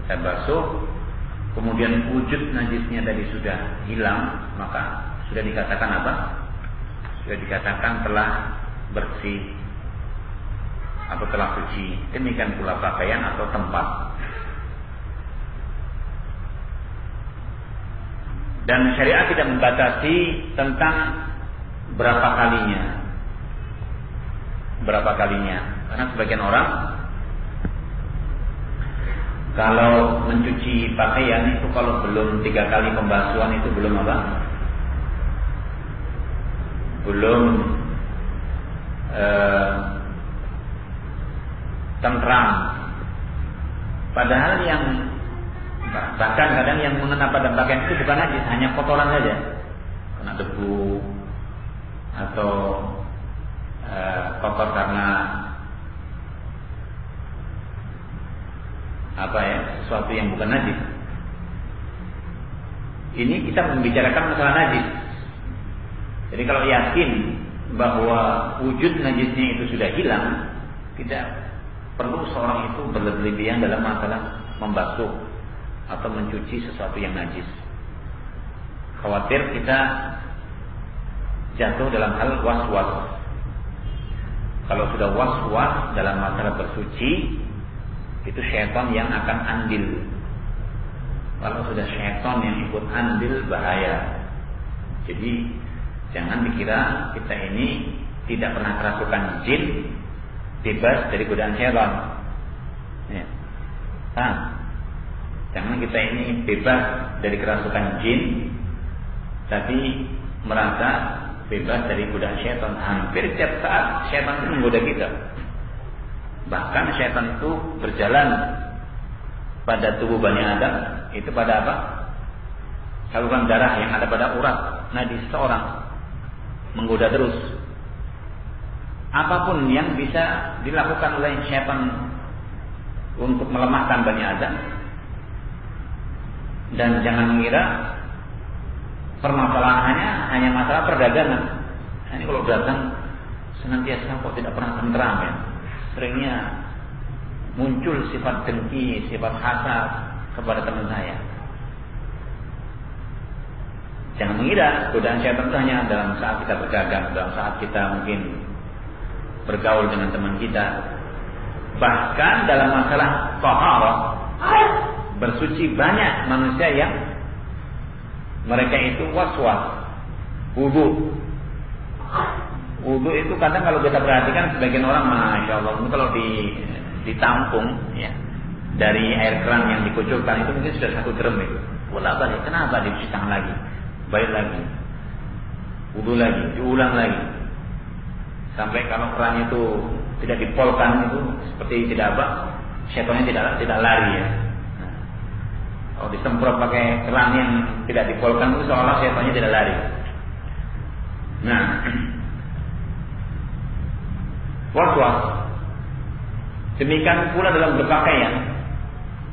kita basuh, kemudian wujud najisnya tadi sudah hilang, maka sudah dikatakan apa? Sudah dikatakan telah bersih atau telah suci. Demikian pula pakaian atau tempat. Dan syariat tidak membatasi tentang berapa kalinya. Karena sebagian orang kalau mencuci pakaian itu kalau belum 3 kali pembasuhan itu belum apa? Belum tentram. Padahal yang bahkan kadang yang mengena pada pakaian itu bukan najis, hanya kotoran saja, kena debu atau kotor karena sesuatu yang bukan najis. Ini kita membicarakan masalah najis. Jadi kalau yakin bahwa wujud najisnya itu sudah hilang, tidak perlu seorang itu berlebihan dalam masalah membasuh atau mencuci sesuatu yang najis. Khawatir kita jatuh dalam hal was-was. Kalau sudah was-was dalam masalah bersuci, itu syaitan yang akan andil. Kalau sudah syaitan yang ikut andil, bahaya. Jadi jangan dikira kita ini tidak pernah kerasukan jin, bebas dari godaan syaitan. Ya. Jangan kita ini bebas dari kerasukan jin, tapi merasa bebas dari godaan syaitan. Hampir setiap saat syaitan itu menggoda kita. Bahkan syaitan itu berjalan pada tubuh Bani Adam, itu pada apa? Saluran darah yang ada pada urat nadi seseorang, menggoda terus. Apapun yang bisa dilakukan oleh syaitan untuk melemahkan Bani Adam. Dan jangan mengira permasalahannya hanya masalah perdagangan. Ini kalau dagang senantiasa kok tidak pernah tentram ya. Seringnya muncul sifat dengki, sifat hasad kepada teman saya. Jangan mengira godaan syaitan itu hanya dalam saat kita berdagang, dalam saat kita mungkin bergaul dengan teman kita. Bahkan dalam masalah taharah, bersuci, banyak manusia yang mereka itu was-was. Wudu itu kadang kalau kita perhatikan sebagian orang, masya Allah, ini kalau ditampung ya dari air keran yang dikucurkan itu mungkin sudah 1 drum itu. Bolak-balik. Kenapa dicuci tangan lagi? Balik lagi. Wudu lagi, diulang lagi. Sampai kalau keran itu tidak dipolkan itu seperti tidak apa, syaitannya tidak lari ya. Nah, kalau disemprot pakai keran yang tidak dipolkan itu seolah syaitannya tidak lari. Nah, waswas. Demikian pula dalam berpakaian.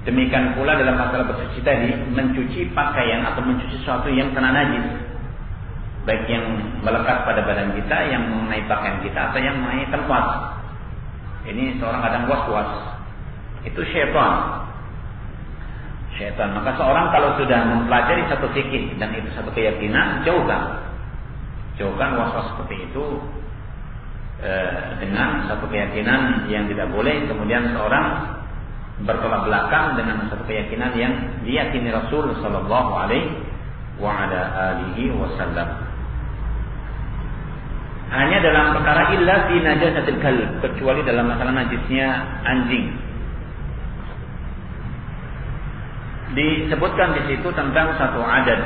Demikian pula dalam masalah bersuci tadi, mencuci pakaian atau mencuci sesuatu yang kena najis, baik yang melekat pada badan kita, yang mengenai pakaian kita, atau yang mengenai tempat. Ini seorang kadang waswas. Itu syaitan. Syaitan. Maka seorang kalau sudah mempelajari satu fikih dan itu satu keyakinan, jauhkan waswas seperti itu dengan satu keyakinan yang tidak boleh. Kemudian seorang bertolak belakang dengan satu keyakinan yang diyakini Rasul sallallahu alaihi wa ala alihi wasallam. Hanya dalam perkara illa fi najasatil kalb, kecuali dalam masalah najisnya anjing. Disebutkan di situ tentang satu adat.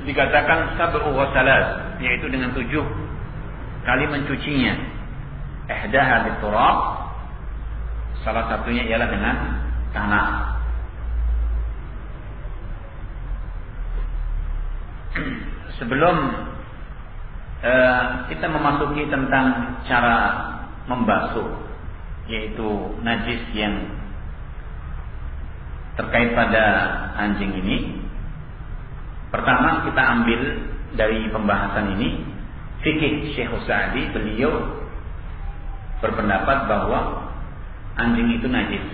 Dikatakan sab'u wa salas, yaitu dengan 7 kali mencucinya. Ihdaha biturab, salah satunya ialah dengan tanah. Sebelum kita memasuki tentang cara membasuh, yaitu najis yang terkait pada anjing ini, pertama kita ambil dari pembahasan ini fikih Syekh Sa'di. Beliau berpendapat bahwa anjing itu najis.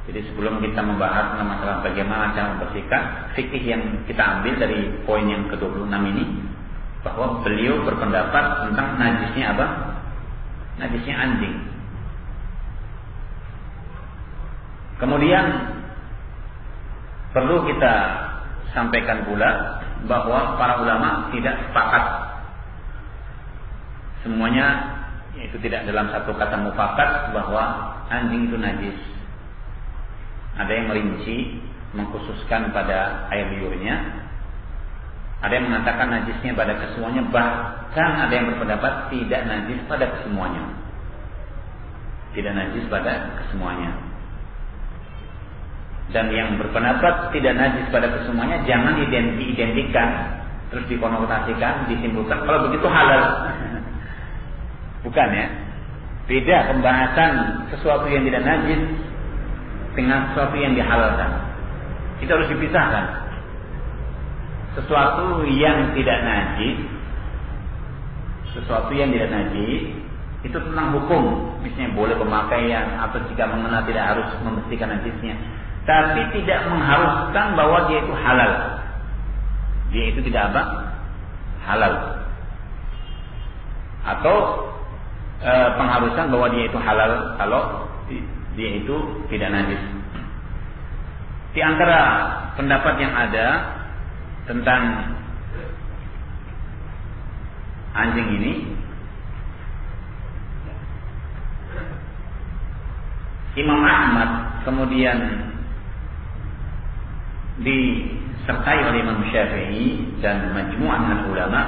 Jadi sebelum kita membahas tentang masalah bagaimana cara membersihkan, fikih yang kita ambil dari poin yang ke-26 ini, bahwa beliau berpendapat tentang najisnya apa? Najisnya anjing. Kemudian perlu kita sampaikan pula bahwa para ulama tidak sepakat semuanya, yaitu tidak dalam satu kata mufakat bahwa anjing itu najis. Ada yang merinci, mengkhususkan pada air liurnya. Ada yang mengatakan najisnya pada kesemuanya, bahkan ada yang berpendapat tidak najis pada kesemuanya. Tidak najis pada kesemuanya. Dan yang berpendapat tidak najis pada kesemuanya jangan diidentikan, terus dikonotasikan, disimpulkan kalau begitu halal. Bukan ya. Beda pembahasan sesuatu yang tidak najis dengan sesuatu yang dihalalkan. Itu harus dipisahkan. Sesuatu yang tidak najis, itu tentang hukum. Misalnya boleh pemakaian atau jika mengenal tidak harus membersihkan najisnya. Tapi tidak mengharuskan bahwa dia itu halal. Dia itu tidak apa? Halal. Atau pengharusan bahwa dia itu halal kalau dia itu tidak najis. Di antara pendapat yang ada tentang anjing ini, Imam Ahmad kemudian disertai oleh Imam Syafi'i dan majmu'ah dengan ulama,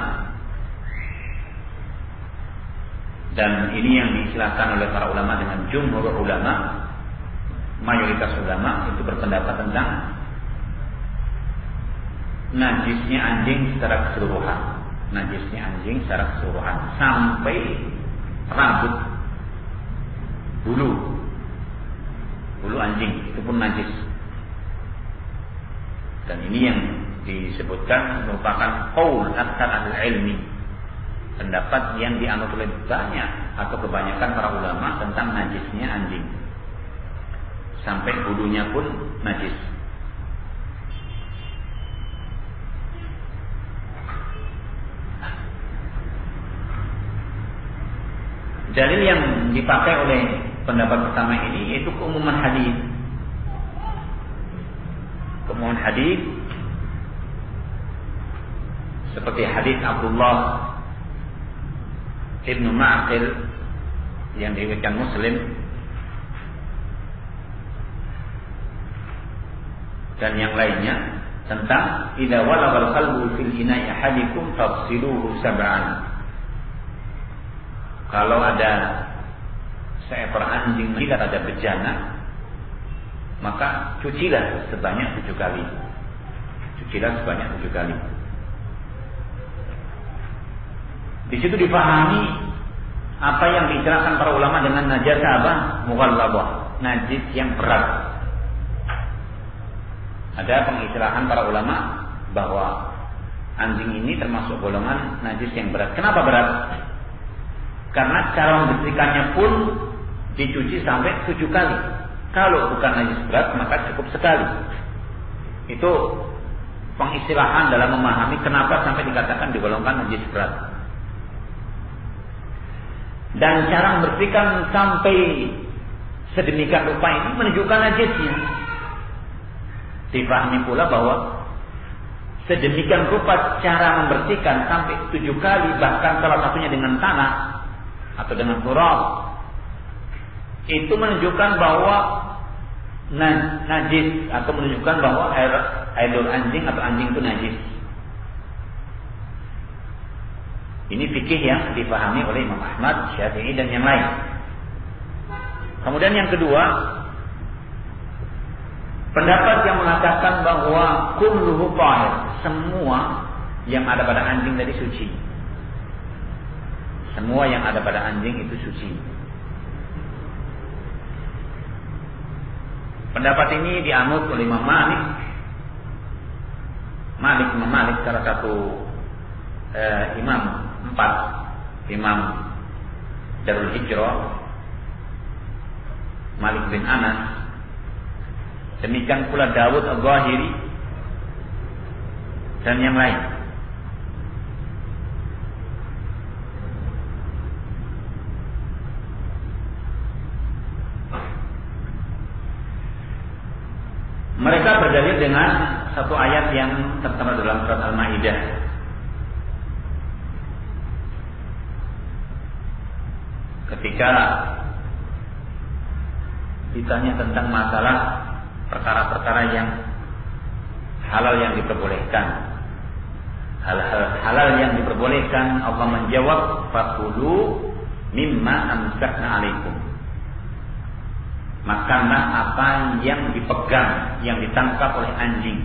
dan ini yang diistilahkan oleh para ulama dengan jumhur ulama, mayoritas ulama itu berpendapat tentang najisnya anjing secara keseluruhan. Najisnya anjing secara keseluruhan sampai rambut, bulu anjing itu pun najis. Dan ini yang disebutkan merupakan qaul aktsar ahli ilmi, pendapat yang dianut oleh banyak atau kebanyakan para ulama tentang najisnya anjing. Sampai bulunya pun najis. Dalil yang dipakai oleh pendapat pertama ini yaitu keumuman hadis. Keumuman hadis seperti hadis Abdullah Ibnu Ma'qil yang diriwayatkan Muslim, dan yang lainnya tentang idza walagal qalbu fil ina'i ahadikum fafsiluhu sab'an. Kalau ada seekor anjing melihat ada bejana, maka cucilah sebanyak 7 kali. Cucilah sebanyak 7 kali. Di situ dipahami apa yang diistilahkan para ulama dengan najasa apa? Mughalladhah, najis yang berat. Ada pengistilahan para ulama bahwa anjing ini termasuk golongan najis yang berat. Kenapa berat? Karena cara membersihkannya pun dicuci sampai 7 kali. Kalau bukan najis berat maka cukup sekali. Itu pengistilahan dalam memahami kenapa sampai dikatakan digolongkan najis berat. Dan cara membersihkan sampai sedemikian rupa ini menunjukkan najisnya. Dipahami pula bahwa sedemikian rupa cara membersihkan sampai 7 kali, bahkan salah satunya dengan tanah atau dengan turab, itu menunjukkan bahwa najis atau menunjukkan bahwa air anjing atau anjing itu najis. Ini fikih yang dipahami oleh Imam Ahmad, Syafi'i dan yang lain. Kemudian yang kedua, pendapat yang mengatakan bahwa kulluhu tahir, semua yang ada pada anjing tadi suci. Semua yang ada pada anjing itu suci. Pendapat ini dianut oleh Imam Malik. Imam Malik salah satu imam 4 imam Darul Hijrah, Malik bin Anas. Demikian pula Dawud Al-Zahiri dan yang lain. Mereka berdalil dengan satu ayat yang tertera dalam surat Al-Maidah. Ketika ditanya tentang masalah perkara-perkara yang halal yang diperbolehkan, hal-hal halal yang diperbolehkan, Allah menjawab, fakulu mimma amsakna alaikum, makanlah apa yang dipegang, yang ditangkap oleh anjing.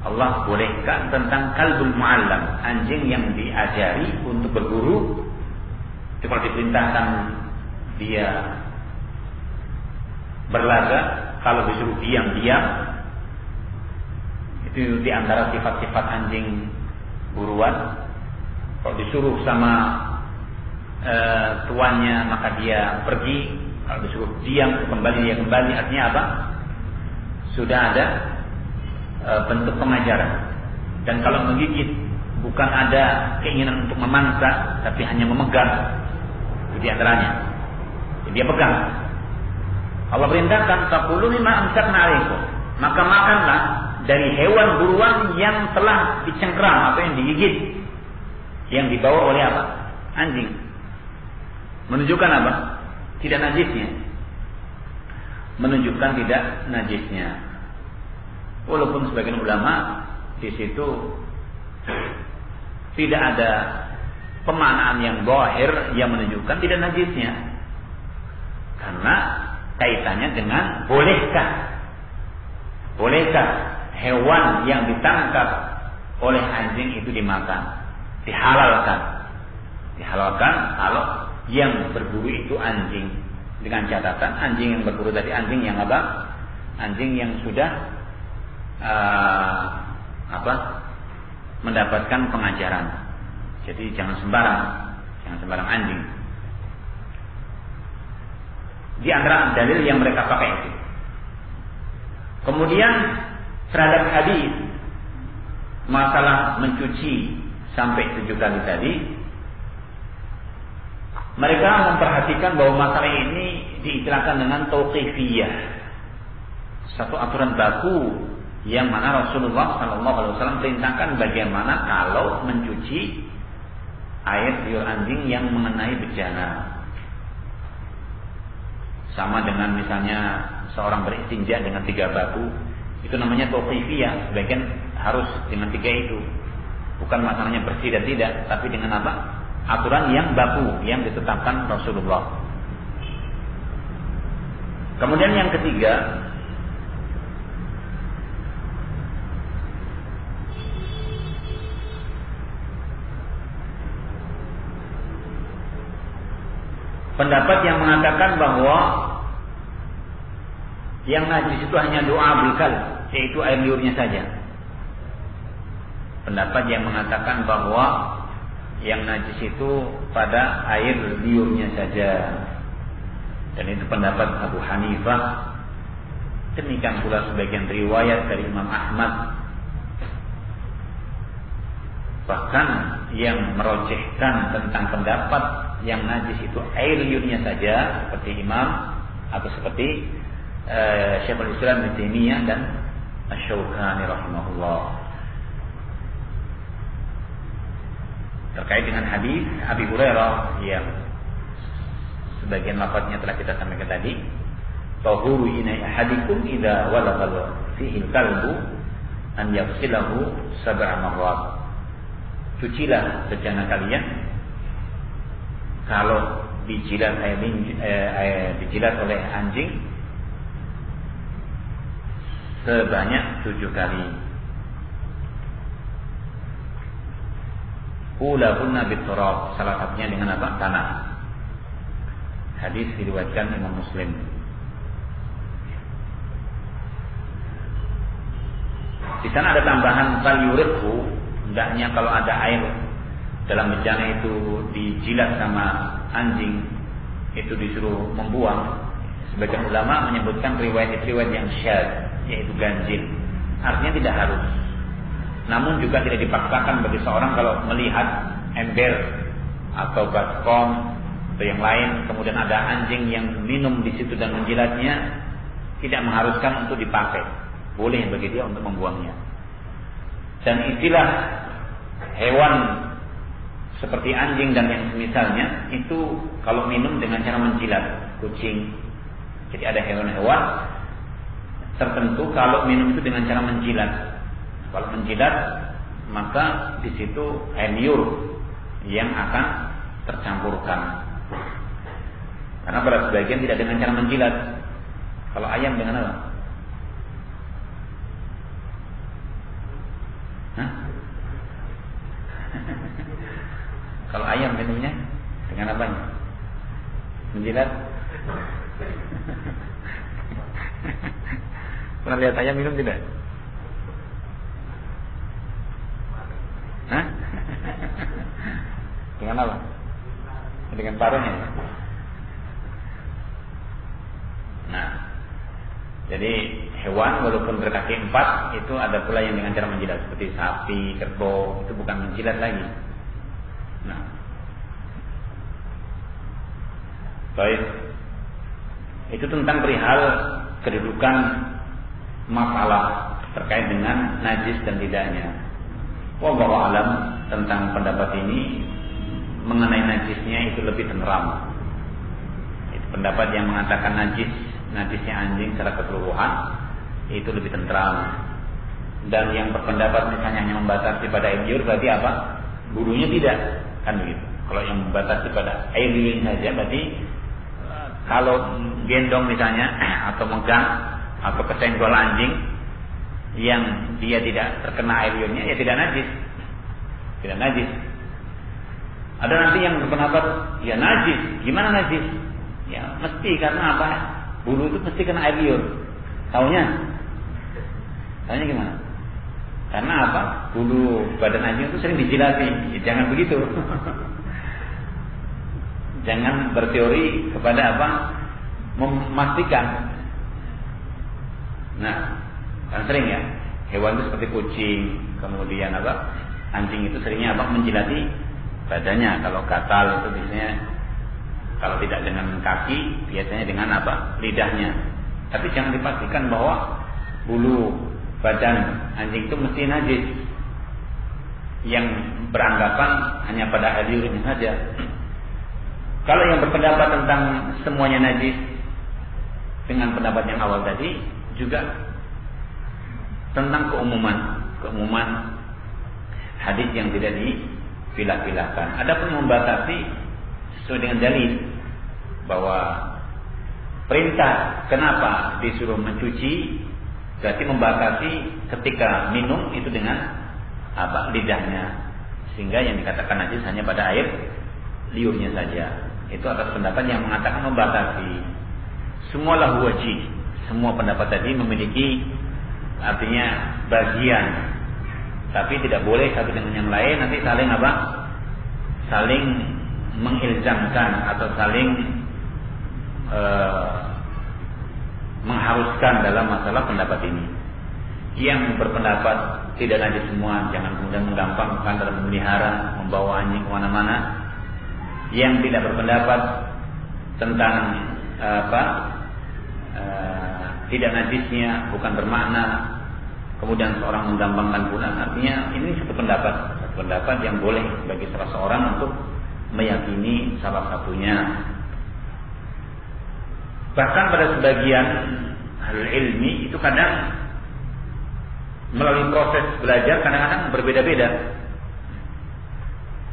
Allah bolehkan tentang kalbul mu'allam, anjing yang diajari untuk berburu. Itu kalau diperintahkan dia berlaga, kalau disuruh diam-diam. Itu diantara sifat-sifat anjing buruan. Kalau disuruh sama tuannya maka dia pergi. Kalau disuruh diam kembali dia kembali. Artinya apa? Sudah ada bentuk pengajaran. Dan kalau menggigit bukan ada keinginan untuk memangsa, tapi hanya memegang. Itu diantaranya. Jadi dia pegang. Allah perintahkan fakulu mimma amsakna alaikum, maka makanlah dari hewan buruan yang telah dicengkram atau yang digigit, yang dibawa oleh apa? Anjing. Menunjukkan apa? Tidak najisnya. Menunjukkan tidak najisnya. Walaupun sebagian ulama di situ tidak ada pemaknaan yang zahir yang menunjukkan tidak najisnya, karena kaitannya dengan bolehkah hewan yang ditangkap oleh anjing itu dimakan, dihalalkan kalau yang berburu itu anjing, dengan catatan anjing yang berburu tadi anjing yang apa? Anjing yang sudah mendapatkan pengajaran. Jadi jangan sembarang anjing. Di antara dalil yang mereka pakai itu. Kemudian terhadap hadis masalah mencuci sampai 7 kali tadi, mereka memperhatikan bahwa masalah ini diistilahkan dengan tauqifiyah, satu aturan baku yang mana Rasulullah SAW perintahkan bagaimana kalau mencuci air liur anjing yang mengenai bejana. Sama dengan misalnya seorang beristinja dengan 3 batu Itu namanya tauqifiyah, sebagian harus dengan 3 itu. Bukan masalahnya bersih dan tidak, tapi dengan apa? Aturan yang baku yang ditetapkan Rasulullah. Kemudian yang ketiga, pendapat yang mengatakan bahwa yang najis itu hanya doa bilkal, yaitu air liurnya saja. Pendapat yang mengatakan bahwa yang najis itu pada air liurnya saja. Dan itu pendapat Abu Hanifah. Demikian pula sebagian riwayat dari Imam Ahmad. Bahkan yang merojehkan tentang pendapat yang najis itu air liurnya saja, seperti Imam atau seperti Syekhul Islam Ibnu Taimiyah dan Asy-Syaukani rahimahullah. Terkait dengan hadis Abi Hurairah yang sebagian lafaznya telah kita sampaikan tadi, tahuru inai ahadikum idza walagha fihi al-kalbu an yaghsilahu sab'a marrat. Cucilah bejana kalian kalau dijilat dijilat oleh anjing sebanyak 7 kali. Ulahunna biturab, salah satunya dengan apa? Tanah. Hadis diriwayatkan Imam Muslim. Di sana ada tambahan fal yuriqhu, hendaknya kalau ada air dalam bejana itu dijilat sama anjing, itu disuruh membuang. Sebagian ulama menyebutkan riwayat-riwayat yang syadz, yaitu ganjil. Artinya tidak harus. Namun juga tidak dipaksakan bagi seorang kalau melihat ember atau baskom atau yang lain, kemudian ada anjing yang minum di situ dan menjilatnya, tidak mengharuskan untuk dipakai. Boleh bagi dia untuk membuangnya. Dan istilah hewan seperti anjing dan yang semisalnya itu kalau minum dengan cara menjilat, kucing. Jadi ada hewan-hewan tertentu kalau minum itu dengan cara menjilat. Kalau menjilat, maka di situ air liur yang akan tercampurkan. Karena pada sebagian tidak dengan cara menjilat. Kalau ayam dengan apa? Hah? Kalau ayam minumnya dengan apanya? Menjilat? Pernah lihat ayam minum tidak? Hah? Dengan apa? Dengan paruhnya. Nah, jadi hewan walaupun berkaki 4 itu ada pula yang dengan cara menjilat, seperti sapi, kerbau, itu bukan menjilat lagi. Nah, baik. Itu tentang perihal kedudukan masalah terkait dengan najis dan tidaknya. Wallahu alam tentang pendapat ini mengenai najisnya itu lebih tenteram. Itu pendapat yang mengatakan najisnya anjing secara keseluruhan itu lebih tenteram. Dan yang berpendapat misalnya hanya membatasi pada air liur berarti apa? Bulunya tidak, kan begitu. Kalau yang membatasi pada air liur saja berarti kalau gendong misalnya atau megang atau kesenggol anjing yang dia tidak terkena air liurnya, ya tidak najis. Tidak najis. Ada nanti yang berpendapat, ya najis. Gimana najis? Ya mesti, karena apa? Bulu itu mesti kena air liur. Taunya gimana? Karena apa? Bulu badan anjing itu sering dijilati. Ya, jangan begitu. Jangan berteori kepada apa? Memastikan. Nah, kan sering ya, hewan itu seperti kucing, kemudian apa? Anjing itu seringnya apa? Menjilati badannya. Kalau gatal itu biasanya kalau tidak dengan kaki, biasanya dengan apa? Lidahnya. Tapi jangan dipastikan bahwa bulu badan anjing itu mesti najis. Yang beranggapan hanya pada air liurnya saja. Kalau yang berpendapat tentang semuanya najis dengan pendapat yang awal tadi juga tentang keumuman hadis yang tidak dipilah-pilahkan. Adapun membatasi sesuai dengan dalil bahwa perintah kenapa disuruh mencuci, berarti membatasi ketika minum itu dengan lidahnya, sehingga yang dikatakan najis hanya pada air liurnya saja. Itu atas pendapat yang mengatakan membatasi. Semua lahu wajih, semua pendapat tadi memiliki artinya bagian, tapi tidak boleh satu dengan yang lain nanti saling saling mengilzamkan atau saling mengharuskan dalam masalah pendapat ini. Yang berpendapat tidak najis semua, jangan kemudian menggampangkan dalam memelihara, membawa anjing kemana-mana. Yang tidak berpendapat tentang tidak najisnya bukan bermakna kemudian seorang menggampangkan pula. Artinya ini satu pendapat yang boleh bagi salah seorang untuk meyakini salah satunya. Bahkan pada sebagian hal ilmi itu kadang melalui proses belajar kadang-kadang berbeda-beda.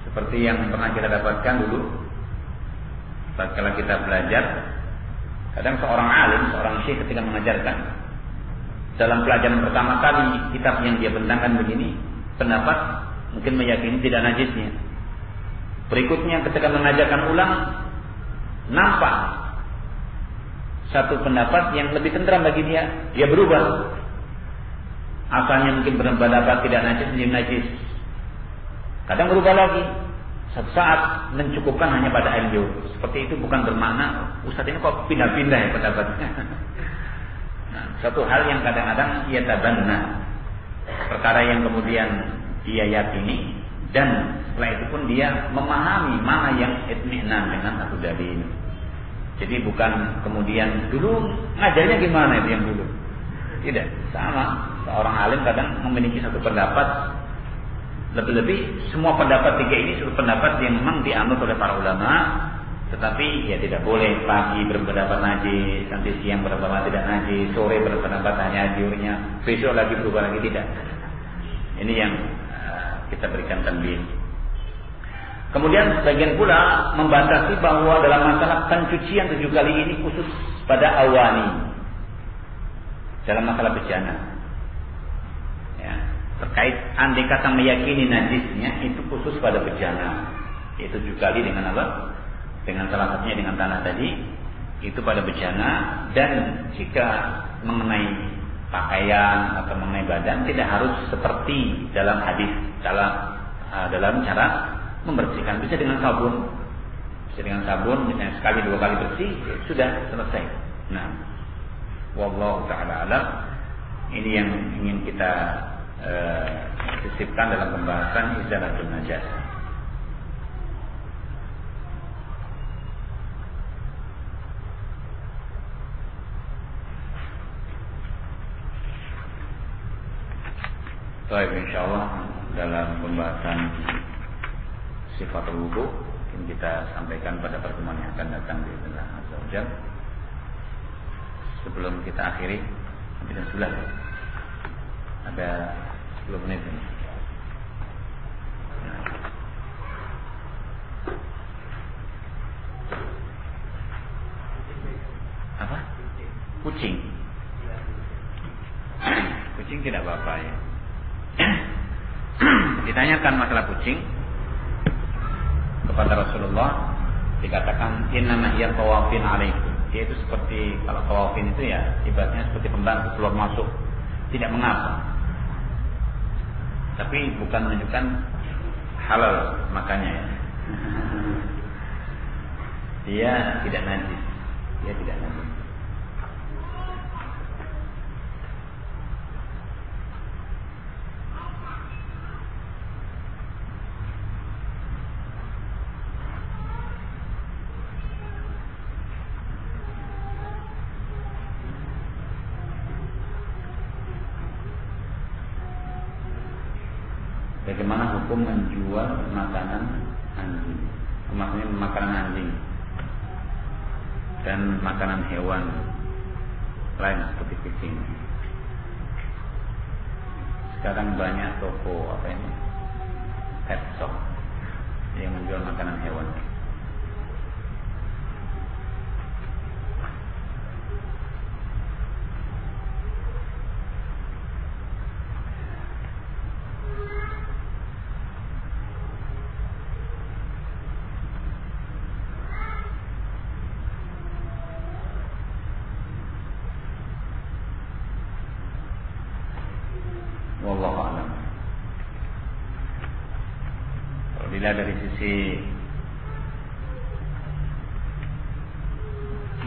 Seperti yang pernah kita dapatkan dulu tatkala kita belajar, kadang seorang alim, seorang syekh ketika mengajarkan dalam pelajaran pertama kali kitab yang dia bentangkan begini, pendapat mungkin meyakini tidak najisnya. Berikutnya ketika mengajarkan ulang, nampak satu pendapat yang lebih tenteram bagi dia berubah. Asalnya mungkin berpendapat tidak najis menjadi najis. Kadang berubah lagi. Satu saat mencukupkan hanya pada air liur. Seperti itu bukan bermakna Ustaz ini kok pindah-pindah ya pendapatnya. Nah, satu hal yang kadang-kadang ia tabanna, perkara yang kemudian dia yakini, dan setelah itu pun dia memahami mana yang itminan dengan satu dalil. Jadi bukan kemudian dulu ngajarnya gimana itu yang dulu. Tidak, sama. Seorang alim kadang memiliki satu pendapat, lebih-lebih semua pendapat tiga ini satu pendapat yang memang dianut oleh para ulama, tetapi ya tidak boleh pagi berpendapat najis, nanti siang berpendapat tidak najis, sore berpendapat hanya liurnya, besok lagi berubah lagi, tidak. Ini yang kita berikan tanbih. Kemudian sebagian pula membatasi bahwa dalam masalah pencucian 7 kali ini khusus pada awani. Dalam masalah bejana, ya, terkait andai kata meyakini najisnya itu khusus pada bejana, yaitu 7 kali dengan apa? Dengan salah satunya dengan tanah tadi, itu pada bejana. Dan jika mengenai pakaian atau mengenai badan tidak harus seperti dalam hadis, dalam cara membersihkan, bisa dengan sabun, misalnya sekali 2 kali bersih, sudah selesai. Nah, wallahu ta'ala alam. Ini yang ingin kita sisipkan dalam pembahasan izalatul najasah. Baik, insyaallah dalam pembahasan sifatul wudu yang kita sampaikan pada pertemuan yang akan datang di tengah azza wajalla. Sebelum kita akhiri, sampai jam 11 ada 10 menit ini. Apa? Kucing. Kucing tidak apa-apa ya. Ditanyakan masalah kucing kepada Rasulullah, dikatakan innama hiya tawafin alaikum. Dia itu seperti, kalau tawafin itu ya ibaratnya seperti pembantu keluar masuk, tidak mengapa. Tapi bukan menunjukkan halal makanya ya. Dia tidak najis. Bagaimana hukum menjual makanan anjing? Maksudnya makanan anjing dan makanan hewan lain seperti kucing. Sekarang banyak toko pet shop yang menjual makanan hewan. Wallahu a'lam. Kalau dilihat dari sisi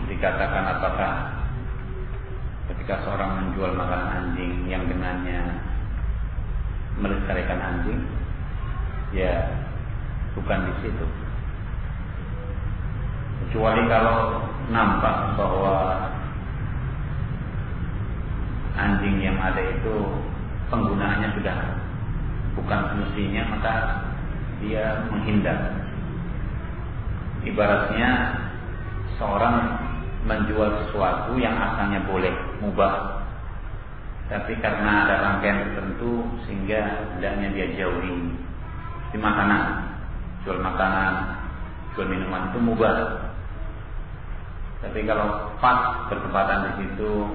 dikatakan apakah ketika seorang menjual makanan anjing yang dengannya melestarikan anjing, ya bukan di situ. Kecuali kalau nampak bahwa anjing yang ada itu penggunaannya sudah bukan semestinya, maka dia menghindar. Ibaratnya seorang menjual sesuatu yang asalnya boleh, mubah, tapi karena ada rangkaian tertentu sehingga hendaknya dia jauhi. Di makanan, jual makanan, jual minuman itu mubah. Tapi kalau pas bertepatan di situ,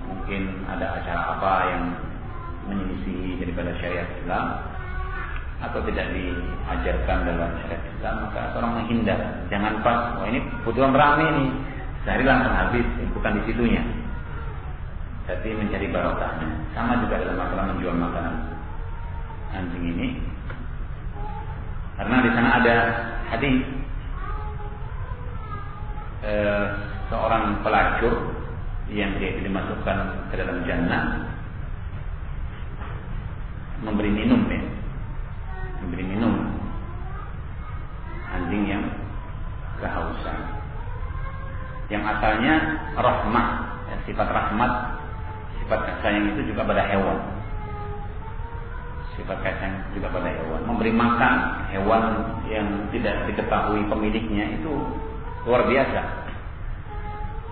mungkin ada acara apa yang menyelisihi daripada syariat Islam atau tidak diajarkan dalam syariat Islam, maka seorang menghindar. Jangan pas, wah ini kebetulan rame nih, sehari langsung habis, bukan di situnya. Jadi mencari barokahnya. Sama juga dalam masalah menjual makanan anjing ini, karena di sana ada hadis seorang pelacur yang dia dimasukkan ke dalam jannah, memberi minum anjing yang kehausan, yang asalnya rahmah, sifat rahmat, sifat kasih sayang itu juga pada hewan, sifat kasih sayang juga pada hewan. Memberi makan hewan yang tidak diketahui pemiliknya itu luar biasa.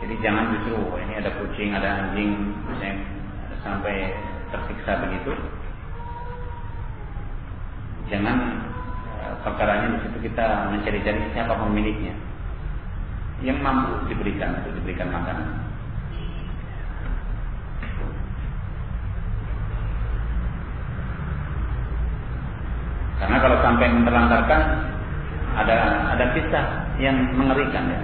Jadi jangan justru ini ada kucing, ada anjing yang sampai tersiksa begitu. Jangan perkaranya di situ kita mencari-cari siapa pemiliknya, yang mampu diberikan untuk diberikan makanan. Karena kalau sampai menelantarkan, ada kisah yang mengerikan ya.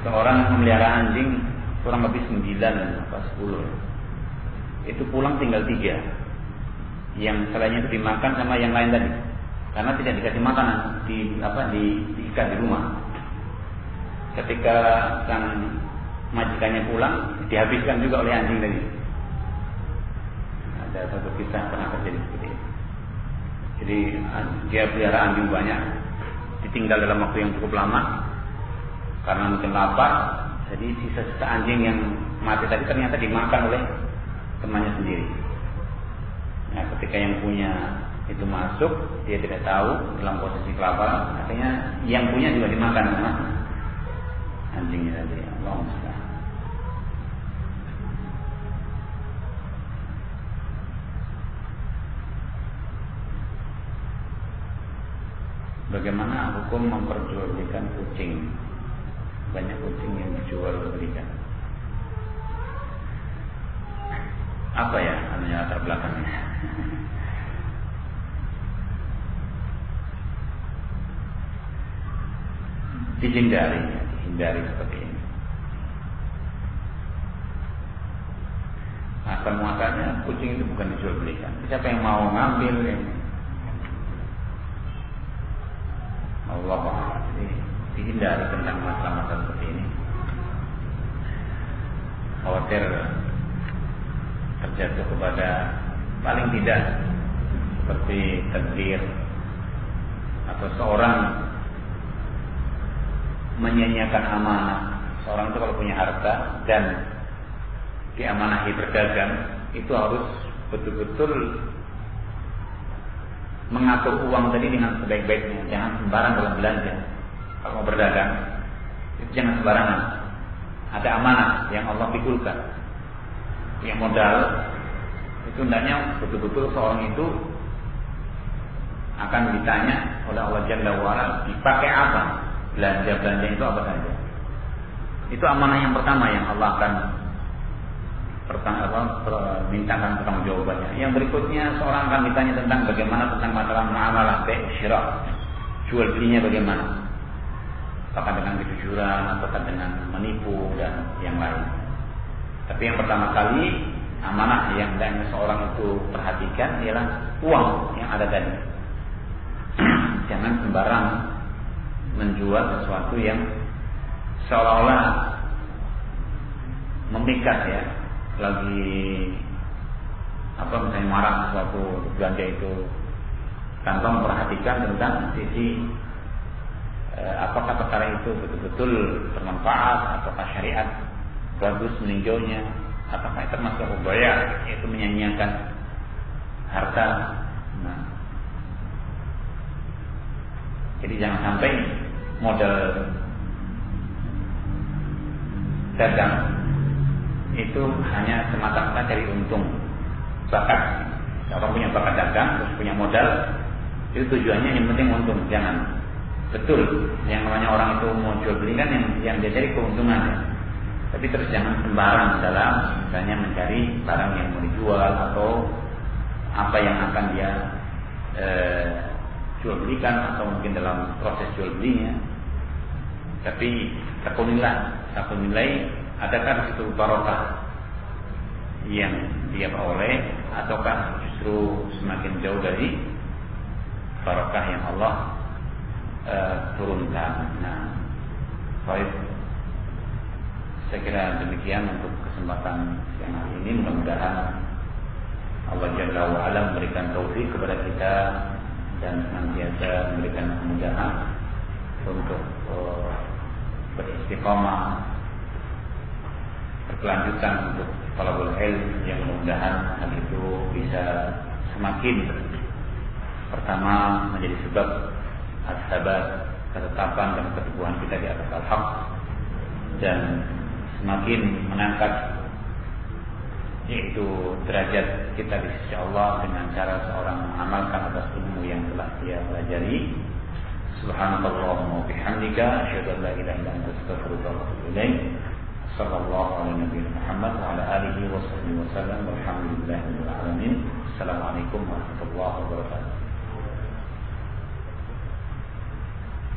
Seorang memelihara anjing kurang lebih 9 atau 10. Itu pulang tinggal 3. Yang selainnya itu dimakan sama yang lain tadi. Karena tidak dikasih makanan, diikat di rumah. Ketika sang majikannya pulang, dihabiskan juga oleh anjing tadi. Ada satu kisah pernah terjadi seperti itu. Jadi dia pelihara anjing banyak, ditinggal dalam waktu yang cukup lama karena mungkin lapar. Jadi sisa-sisa anjing yang mati tadi ternyata dimakan oleh temannya sendiri. Nah, ketika yang punya itu masuk, dia tidak tahu dalam posisi kelaparan, artinya yang punya juga dimakan sama anjingnya tadi. Allah musta'an. Bagaimana hukum memperjualbelikan kucing? Banyak kucing yang dijual belikan. Apa ya namanya latar belakangnya? Dihindari seperti ini. Asal muasalnya kucing itu bukan dijual belikan. Siapa yang mau ngambil ini? Allah Ta'ala. Dihindari tentang masalah-masalah seperti ini. Khawatir terjatuh kepada paling tidak seperti tadbir atau seorang menyia-nyiakan amanah. Seorang itu kalau punya harta dan diamanahi berdagang, itu harus betul-betul mengatur uang tadi dengan sebaik-baiknya. Jangan sembarang dalam belanja. Kalau mau berdagang, itu jangan sembarangan. Ada amanah yang Allah pikulkan. Yang modal Itu hendaknya betul-betul seorang itu akan ditanya oleh Allah Jalla wa'ala dipakai apa, belanja itu apa saja. Itu amanah yang pertama yang Allah akan mintakan pertanggungjawabannya. Yang berikutnya seorang akan ditanya tentang bagaimana tentang masalah muamalah bai' syira, jual belinya bagaimana, apakah dengan kejujuran atau dengan menipu dan yang lain. Tapi yang pertama kali amanah yang hendaknya seorang itu perhatikan ialah uang yang ada tadi. Jangan sembarang menjual sesuatu yang seolah-olah memikat ya, lagi misalnya marah sesuatu belanja itu, tanpa memperhatikan tentang sisi apakah perkara itu betul-betul bermanfaat, ataukah syariat bagus meninjaunya, ataukah termasuk budaya yaitu menyanyiakan harta. Nah, jadi jangan sampai modal dagang itu hanya semata-mata cari untung, bakat. Orang punya bakat dagang, terus punya modal, itu tujuannya yang penting untung. Jangan. Betul, yang namanya orang itu mau jual beli kan yang dia cari keuntungan ya. Tapi terus jangan sembarang dalam misalnya mencari barang yang mau dijual atau apa yang akan dia jual belikan atau mungkin dalam proses jual belinya. Tapi satu nilai adakah di situ barokah yang dia peroleh ataukah justru semakin jauh dari barokah yang Allah turunkan. Nah, baik, saya kira demikian untuk kesempatan siang hari ini. Mudah-mudahan Allah Jalla wa'ala memberikan taufik kepada kita dan senantiasa memberikan kemudahan untuk beristiqamah, berkelanjutan untuk talabul ilm, yang mudah-mudahan hal itu bisa semakin pertama menjadi sebab as-sabat, ketetapan dan keteguhan kita di atas al-haq, dan semakin mengangkat yaitu derajat kita di sisi Allah dengan cara seorang mengamalkan atas ilmu yang telah dia pelajari. Subhanallahumma wa bihamdika asyhadu an la ilaha illa anta astaghfiruka wa atubu ilaik. Sallallahu alaihi nabiyina Muhammad wa ala alihi wa sahbihi wa sallam. Walhamdulillahirabbil alamin. Assalamualaikum warahmatullahi wabarakatuh.